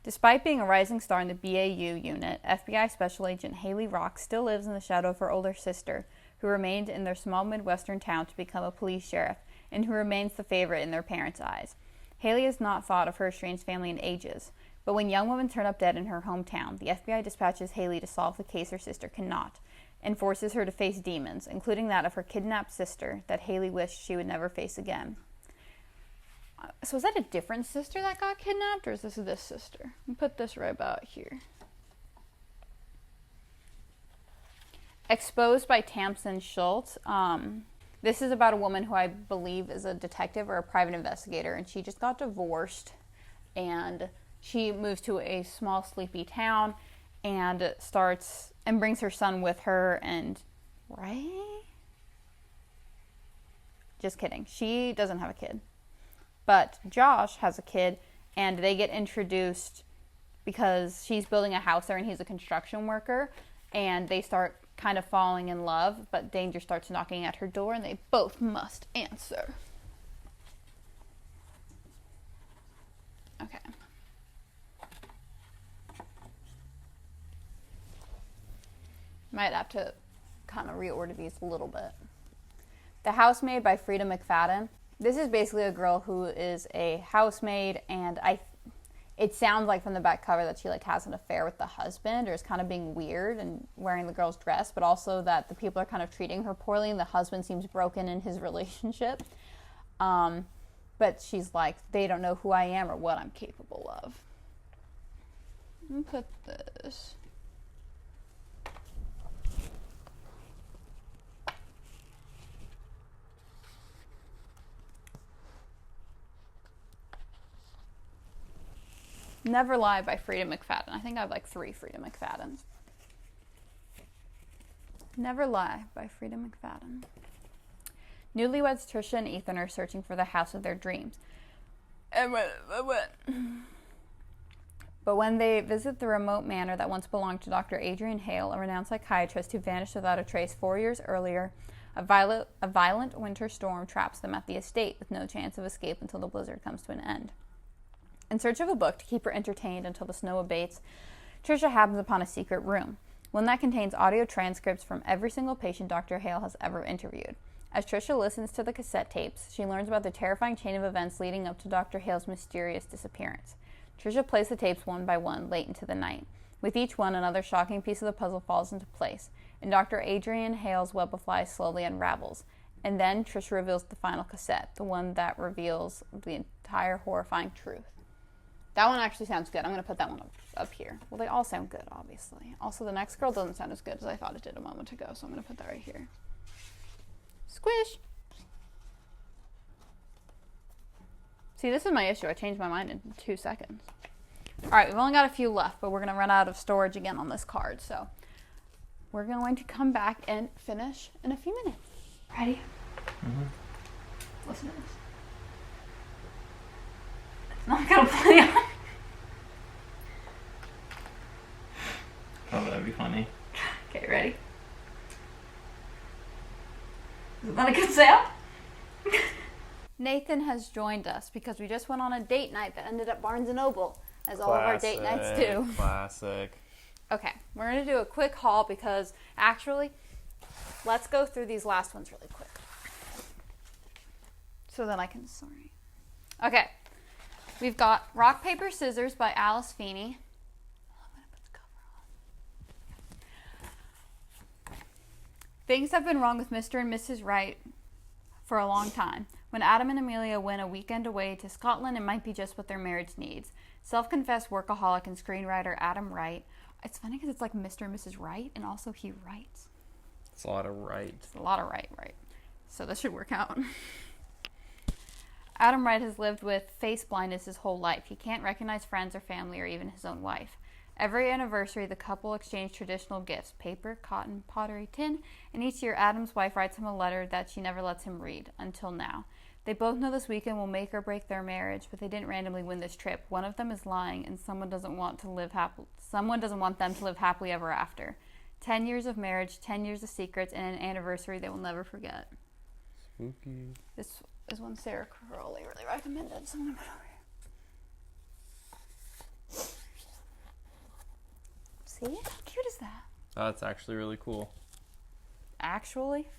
Despite being a rising star in the BAU unit, FBI Special Agent Haley Rock still lives in the shadow of her older sister, who remained in their small Midwestern town to become a police sheriff, and who remains the favorite in their parents' eyes. Haley has not thought of her estranged family in ages, but when young women turn up dead in her hometown, the FBI dispatches Haley to solve the case her sister cannot, and forces her to face demons, including that of her kidnapped sister that Haley wished she would never face again. So is that a different sister that got kidnapped, or is this sister? I'll put this right about here. Exposed by Tamsin Schultz. This is about a woman who I believe is a detective or a private investigator, and she just got divorced, and she moves to a small, sleepy town, and brings her son with her, and right? Just kidding. She doesn't have a kid. But Josh has a kid, and they get introduced because she's building a house there, and he's a construction worker, and they start kind of falling in love, but danger starts knocking at her door, and they both must answer. Okay. Might have to kind of reorder these a little bit. The Housemaid by Frida McFadden. This is basically a girl who is a housemaid, and it sounds like from the back cover that she like has an affair with the husband, or is kind of being weird and wearing the girl's dress, but also that the people are kind of treating her poorly, and the husband seems broken in his relationship. But she's like, they don't know who I am or what I'm capable of. Let me put this. Never Lie by Frida McFadden. I think I have like 3 Frida McFaddens. Never Lie by Frida McFadden. Newlyweds Trisha and Ethan are searching for the house of their dreams. But when they visit the remote manor that once belonged to Dr. Adrian Hale, a renowned psychiatrist who vanished without a trace 4 years earlier, a violent winter storm traps them at the estate with no chance of escape until the blizzard comes to an end. In search of a book to keep her entertained until the snow abates, Trisha happens upon a secret room, one that contains audio transcripts from every single patient Dr. Hale has ever interviewed. As Trisha listens to the cassette tapes, she learns about the terrifying chain of events leading up to Dr. Hale's mysterious disappearance. Trisha plays the tapes one by one late into the night. With each one, another shocking piece of the puzzle falls into place, and Dr. Adrian Hale's web of lies slowly unravels. And then Trisha reveals the final cassette, the one that reveals the entire horrifying truth. That one actually sounds good. I'm going to put that one up here. Well, they all sound good, obviously. Also, the next girl doesn't sound as good as I thought it did a moment ago, so I'm going to put that right here. Squish! See, this is my issue. I changed my mind in 2 seconds. All right, we've only got a few left, but we're going to run out of storage again on this card, so we're going to come back and finish in a few minutes. Ready? Mm-hmm. Listen to this. It's not going to play on. Oh, that'd be funny. Okay, ready? Is that a good sound? Nathan has joined us because we just went on a date night that ended at Barnes & Noble, as all of our date nights do. Classic. Okay, we're going to do a quick haul because actually, let's go through these last ones really quick. So that I can sorry. Okay, we've got Rock, Paper, Scissors by Alice Feeney. Things have been wrong with Mr. and Mrs. Wright for a long time. When Adam and Amelia win a weekend away to Scotland, it might be just what their marriage needs. Self-confessed workaholic and screenwriter Adam Wright. It's funny because it's like Mr. and Mrs. Wright, and also he writes. It's a lot of right. It's a lot of right. So this should work out. Adam Wright has lived with face blindness his whole life. He can't recognize friends or family or even his own wife. Every anniversary, the couple exchange traditional gifts, paper, cotton, pottery, tin, and each year Adam's wife writes him a letter that she never lets him read, until now. They both know this weekend will make or break their marriage, but they didn't randomly win this trip. One of them is lying, and someone doesn't want them to live happily ever after. 10 years of marriage, 10 years of secrets, and an anniversary they will never forget. Spooky. This is one Sarah Crowley really recommended, so I'm going to put it over here. See? How cute is that? Oh, that's actually really cool. Actually,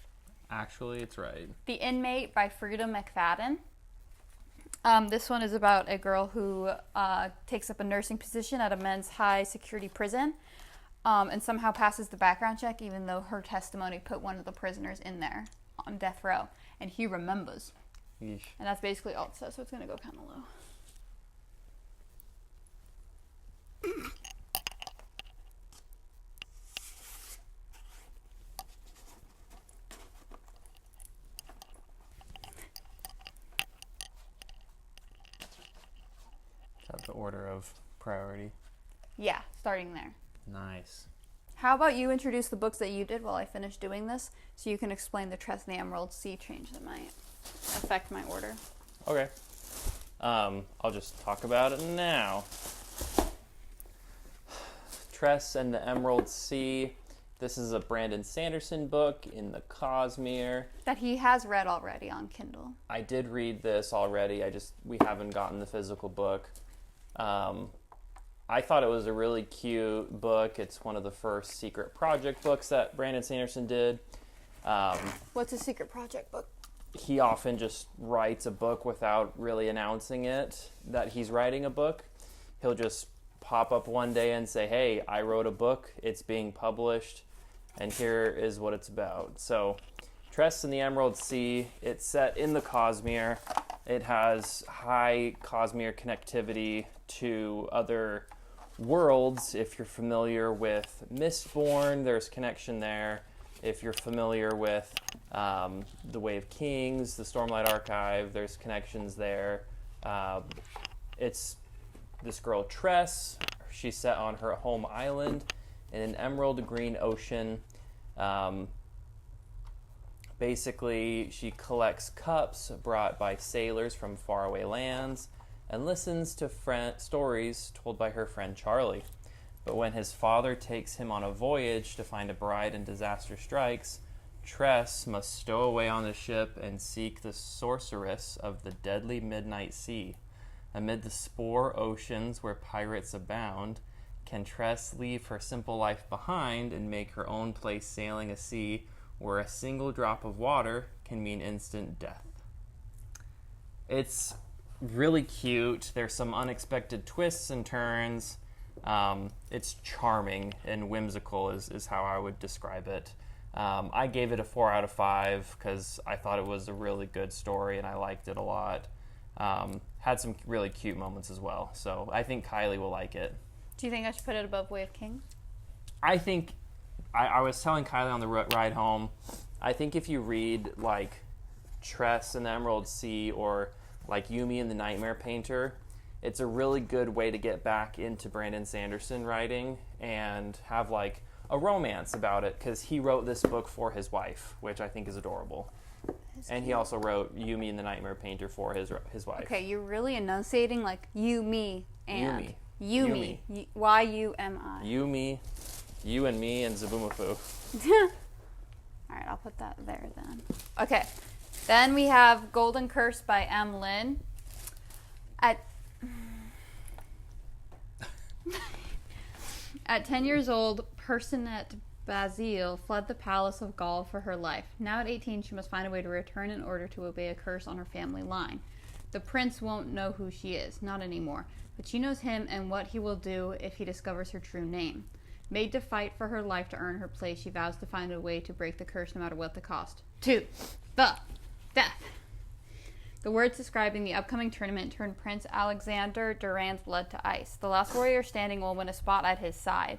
it's right. The Inmate by Frida McFadden. This one is about a girl who takes up a nursing position at a men's high security prison and somehow passes the background check, even though her testimony put one of the prisoners in there on death row. And he remembers. Yeesh. And that's basically all it says, so it's going to go kind of low. Is that the order of priority? Yeah, starting there. Nice. How about you introduce the books that you did while I finish doing this, so you can explain the Tress and the Emerald Sea change that might affect my order. Okay. I'll just talk about it now. Tress and the Emerald Sea. This is a Brandon Sanderson book in the Cosmere. That he has read already on Kindle. I did read this already. We haven't gotten the physical book. I thought it was a really cute book. It's one of the first secret project books that Brandon Sanderson did. What's a secret project book? He often just writes a book without really announcing it, that he's writing a book. He'll just pop up one day and say, hey, I wrote a book. It's being published, and here is what it's about. So, Tress and the Emerald Sea, it's set in the Cosmere. It has high Cosmere connectivity to other worlds. If you're familiar with Mistborn, there's connection there. If you're familiar with The Way of Kings, the Stormlight Archive, there's connections there. It's this girl Tress. She's set on her home island in an emerald green ocean. Basically, she collects cups brought by sailors from faraway lands and listens to stories told by her friend Charlie. But when his father takes him on a voyage to find a bride and disaster strikes, Tress must stow away on the ship and seek the sorceress of the deadly midnight sea. Amid the spore oceans where pirates abound, can Tress leave her simple life behind and make her own place sailing a sea where a single drop of water can mean instant death? It's really cute. There's some unexpected twists and turns. It's charming and whimsical is how I would describe it. I gave it a 4 out of 5 because I thought it was a really good story and I liked it a lot. Had some really cute moments as well. So I think Kylie will like it. Do you think I should put it above Way of Kings? I think, I was telling Kylie on the ride home, I think if you read like Tress and the Emerald Sea or like Yumi and the Nightmare Painter, it's a really good way to get back into Brandon Sanderson writing and have like a romance about it, because he wrote this book for his wife, which I think is adorable. And he also wrote Yumi and the Nightmare Painter for his wife. Okay, you're really enunciating like you, me, and Yumi. Y-U-M-I. Yumi, you and me, and Zabumafu. All right, I'll put that there then. Okay, then we have Golden Curse by M. Lin. At 10 years old, Percinet Basile fled the palace of Gaul for her life. Now at 18, she must find a way to return in order to obey a curse on her family line. The prince won't know who she is, not anymore, but she knows him and what he will do if he discovers her true name. Made to fight for her life to earn her place, she vows to find a way to break the curse no matter what the cost. To the death. The words describing the upcoming tournament turn Prince Alexander Durand's blood to ice. The last warrior standing will win a spot at his side.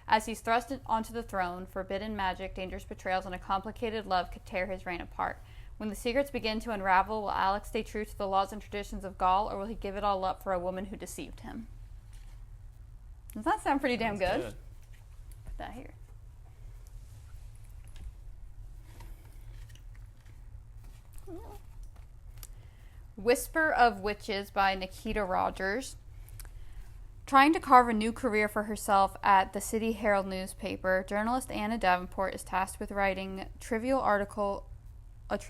As he's thrust onto the throne, forbidden magic, dangerous betrayals, and a complicated love could tear his reign apart. When the secrets begin to unravel, will Alex stay true to the laws and traditions of Gaul, or will he give it all up for a woman who deceived him? Does that sound pretty damn good? Put that here. Whisper of Witches by Nikita Rogers. Trying to carve a new career for herself at the City Herald newspaper, journalist Anna Davenport is tasked with writing trivial article about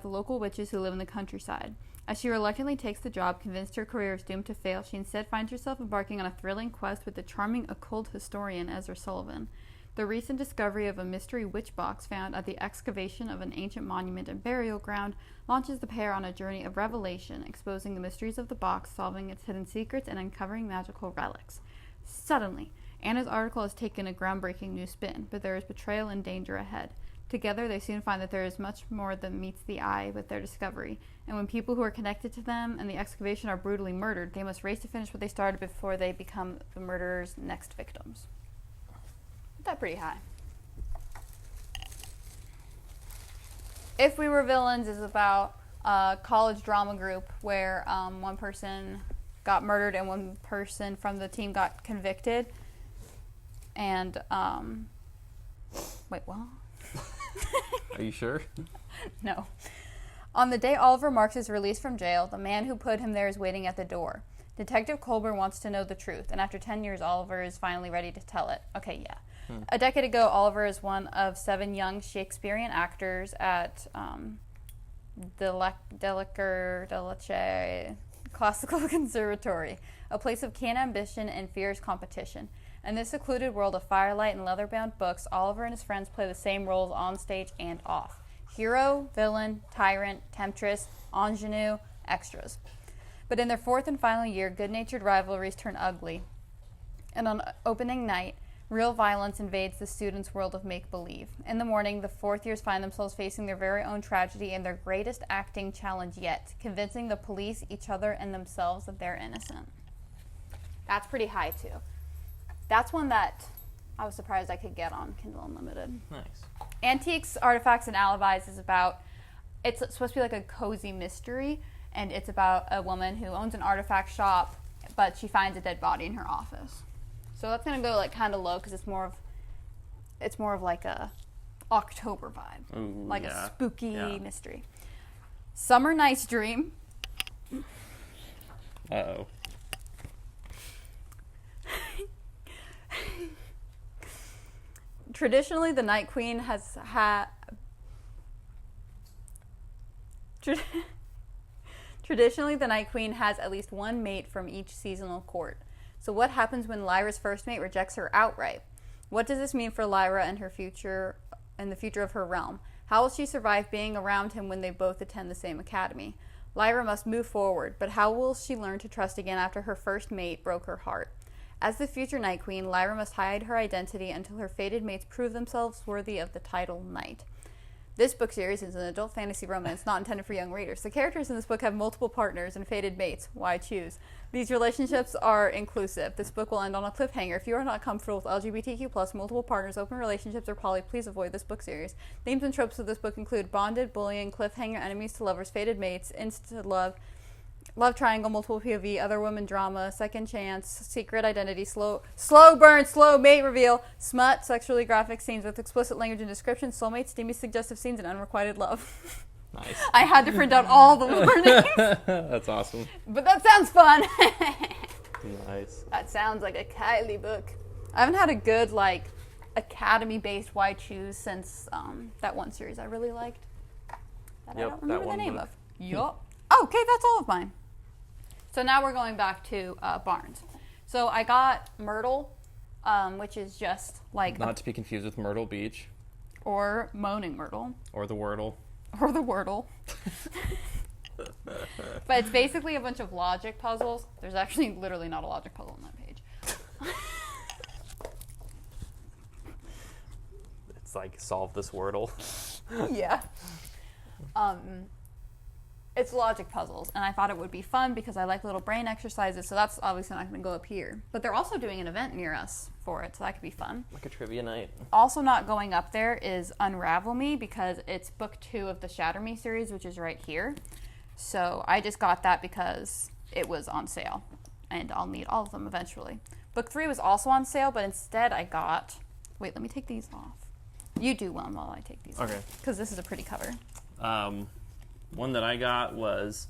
the local witches who live in the countryside. As she reluctantly takes the job, convinced her career is doomed to fail, she instead finds herself embarking on a thrilling quest with the charming occult historian Ezra Sullivan. The recent discovery of a mystery witch box found at the excavation of an ancient monument and burial ground launches the pair on a journey of revelation, exposing the mysteries of the box, solving its hidden secrets, and uncovering magical relics. Suddenly, Anna's article has taken a groundbreaking new spin, but there is betrayal and danger ahead. Together, they soon find that there is much more than meets the eye with their discovery. And when people who are connected to them and the excavation are brutally murdered, they must race to finish what they started before they become the murderer's next victims. Isn't that pretty high? If We Were Villains is about a college drama group where one person got murdered and one person from the team got convicted. And, wait, what? Are you sure? No. On the day Oliver Marks is released from jail, the man who put him there is waiting at the door. Detective Colburn wants to know the truth, and after 10 years, Oliver is finally ready to tell it. Okay, yeah. A decade ago, Oliver is one of 7 young Shakespearean actors at Delice Classical Conservatory, a place of keen ambition and fierce competition. In this secluded world of firelight and leather-bound books, Oliver and his friends play the same roles on stage and off. Hero, villain, tyrant, temptress, ingenue, extras. But in their 4th and final year, good-natured rivalries turn ugly. And on opening night, real violence invades the students' world of make-believe. In the morning, the 4th years find themselves facing their very own tragedy and their greatest acting challenge yet, convincing the police, each other, and themselves that they're innocent. That's pretty high, too. That's one that I was surprised I could get on Kindle Unlimited. Nice. Antiques, Artifacts, and Alibis is about, it's supposed to be like a cozy mystery, and it's about a woman who owns an artifact shop, but she finds a dead body in her office. So that's going to go like kind of low because it's more of like a October vibe. Ooh, like yeah. a spooky Yeah. mystery. Summer Night's Dream. Uh-oh. Traditionally, the Night Queen has Traditionally, the Night Queen has at least one mate from each seasonal court. So what happens when Lyra's first mate rejects her outright? What does this mean for Lyra and her future and the future of her realm? How will she survive being around him when they both attend the same academy? Lyra must move forward, but how will she learn to trust again after her first mate broke her heart? As the future Night Queen, Lyra must hide her identity until her fated mates prove themselves worthy of the title Knight. This book series is an adult fantasy romance not intended for young readers. The characters in this book have multiple partners and fated mates. Why choose? These relationships are inclusive. This book will end on a cliffhanger. If you are not comfortable with LGBTQ+, multiple partners, open relationships, or poly, please avoid this book series. Themes and tropes of this book include bonded, bullying, cliffhanger, enemies to lovers, fated mates, instant love, love triangle, multiple POV, other women drama, second chance, secret identity, slow burn, slow mate reveal, smut, sexually graphic scenes with explicit language and description, soulmates, steamy suggestive scenes, and unrequited love. Nice. I had to print out all the warnings. That's awesome. But that sounds fun. Nice. That sounds like a Kylie book. I haven't had a good, like, academy-based Why Choose since that one series I really liked. That I don't remember the name of. Yup. Okay, that's all of mine. So now we're going back to Barnes. So I got Myrtle, which is just like... Not to be confused with Myrtle Beach. Or Moaning Myrtle. Or the Wordle. Or the Wordle. But it's basically a bunch of logic puzzles. There's actually literally not a logic puzzle on that page. It's like, solve this Wordle. Yeah. It's logic puzzles, and I thought it would be fun because I like little brain exercises, so that's obviously not going to go up here. But they're also doing an event near us for it, so that could be fun. Like a trivia night. Also not going up there is Unravel Me, because it's book 2 of the Shatter Me series, which is right here. So I just got that because it was on sale, and I'll need all of them eventually. Book 3 was also on sale, but instead I got... Wait, let me take these off. You do one while I take these off. Okay. Because this is a pretty cover. One that I got was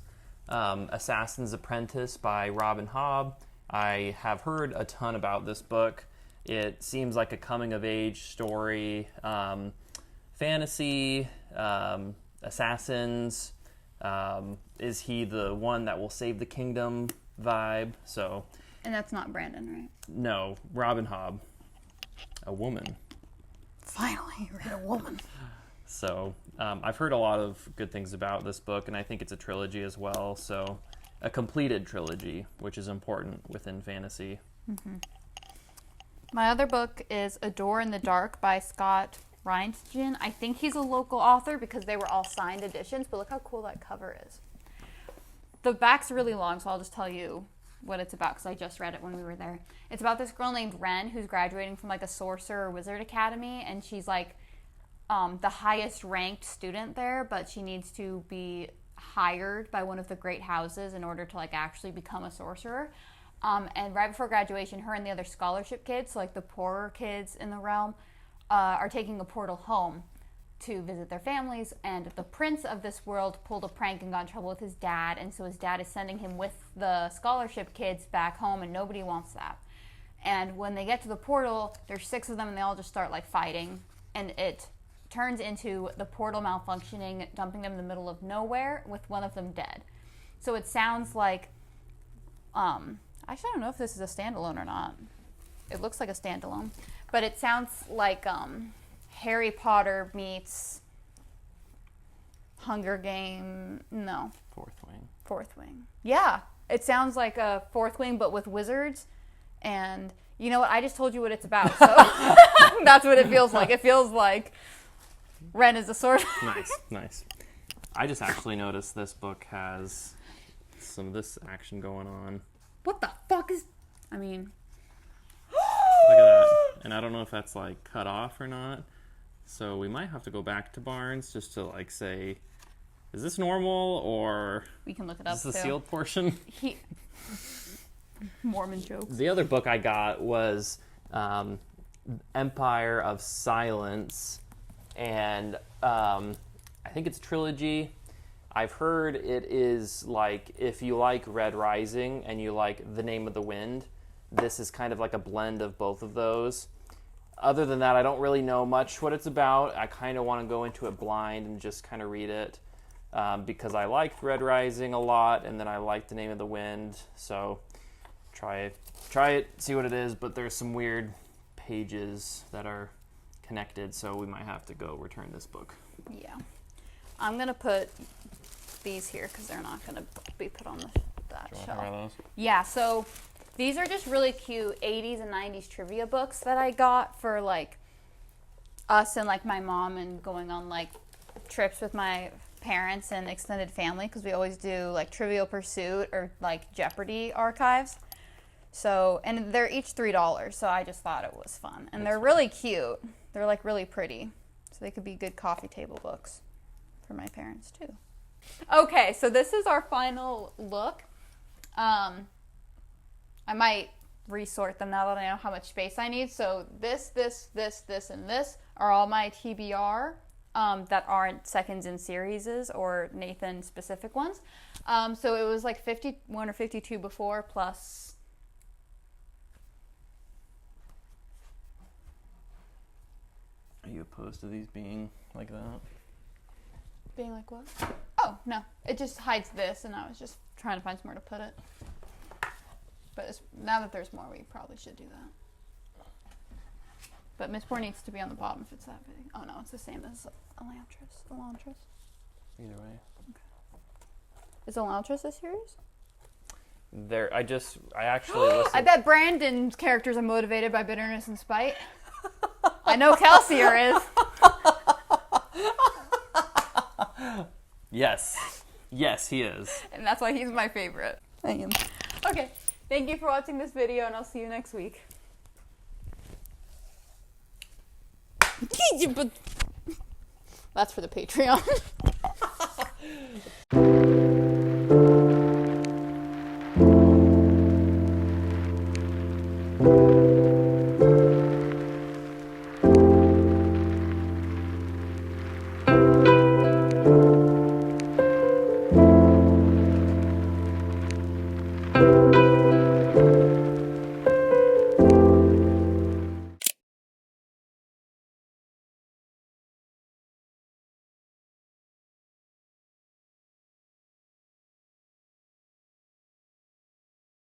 Assassin's Apprentice by Robin Hobb. I have heard a ton about this book. It seems like a coming-of-age story, fantasy, assassins. Is he the one that will save the kingdom vibe? So. And that's not Brandon, right? No, Robin Hobb. A woman. Finally, read a woman. So I've heard a lot of good things about this book, and I think it's a trilogy as well. So a completed trilogy, which is important within fantasy. Mm-hmm. My other book is A Door in the Dark by Scott Reinsten. I think he's a local author because they were all signed editions, but look how cool that cover is. The back's really long, so I'll just tell you what it's about because I just read it when we were there. It's about this girl named Ren who's graduating from like a sorcerer or wizard academy, and she's like the highest ranked student there, but she needs to be hired by one of the great houses in order to like actually become a sorcerer. And right before graduation, her and the other scholarship kids, so like the poorer kids in the realm, are taking a portal home to visit their families, and the prince of this world pulled a prank and got in trouble with his dad, and so his dad is sending him with the scholarship kids back home, and nobody wants that. And when they get to the portal, there's 6 of them, and they all just start like fighting, and it turns into the portal malfunctioning, dumping them in the middle of nowhere with one of them dead. So it sounds like, actually I don't know if this is a standalone or not. It looks like a standalone, but it sounds like Harry Potter meets Hunger Game. No. Fourth Wing. Yeah, it sounds like a Fourth Wing, but with wizards. And you know what? I just told you what it's about, so that's what it feels like. It feels like Ren is a sword. Nice. I just actually noticed this book has some of this action going on. What the fuck is... I mean... Look at that. And I don't know if that's like cut off or not. So we might have to go back to Barnes just to like say, is this normal or... We can look it up, is this the too. sealed portion? Mormon jokes. The other book I got was Empire of Silence. And I think it's a trilogy. I've heard it is like, if you like Red Rising and you like The Name of the Wind, this is kind of like a blend of both of those. Other than that, I don't really know much what it's about. I kind of want to go into it blind and just kind of read it because I liked Red Rising a lot, and then I liked The Name of the Wind. So try it, see what it is. But there's some weird pages that are connected, so we might have to go return this book. Yeah. I'm going to put these here because they're not going to be put on that shelf. Those? Yeah, so... These are just really cute 80s and 90s trivia books that I got for, like, us and, like, my mom and going on, like, trips with my parents and extended family because we always do, like, Trivial Pursuit or, like, Jeopardy archives. So, and they're each $3, so I just thought it was fun. And they're really cute. They're, like, really pretty. So they could be good coffee table books for my parents, too. Okay, so this is our final look. I might resort them now that I know how much space I need. So this, and this are all my TBR that aren't seconds in series or Nathan specific ones. So it was like 51 or 52 before plus... Are you opposed to these being like that? Being like what? Oh, no. It just hides this, and I was just trying to find somewhere to put it. But now that there's more, we probably should do that. But Miss Poor needs to be on the bottom if it's that big. Oh no, it's the same as Elantris. Either way. Okay. Is Elantris a series? I actually listened. I bet Brandon's characters are motivated by bitterness and spite. I know Kelsier is. Yes, he is. And that's why he's my favorite. I am. Okay. Thank you for watching this video, and I'll see you next week. That's for the Patreon.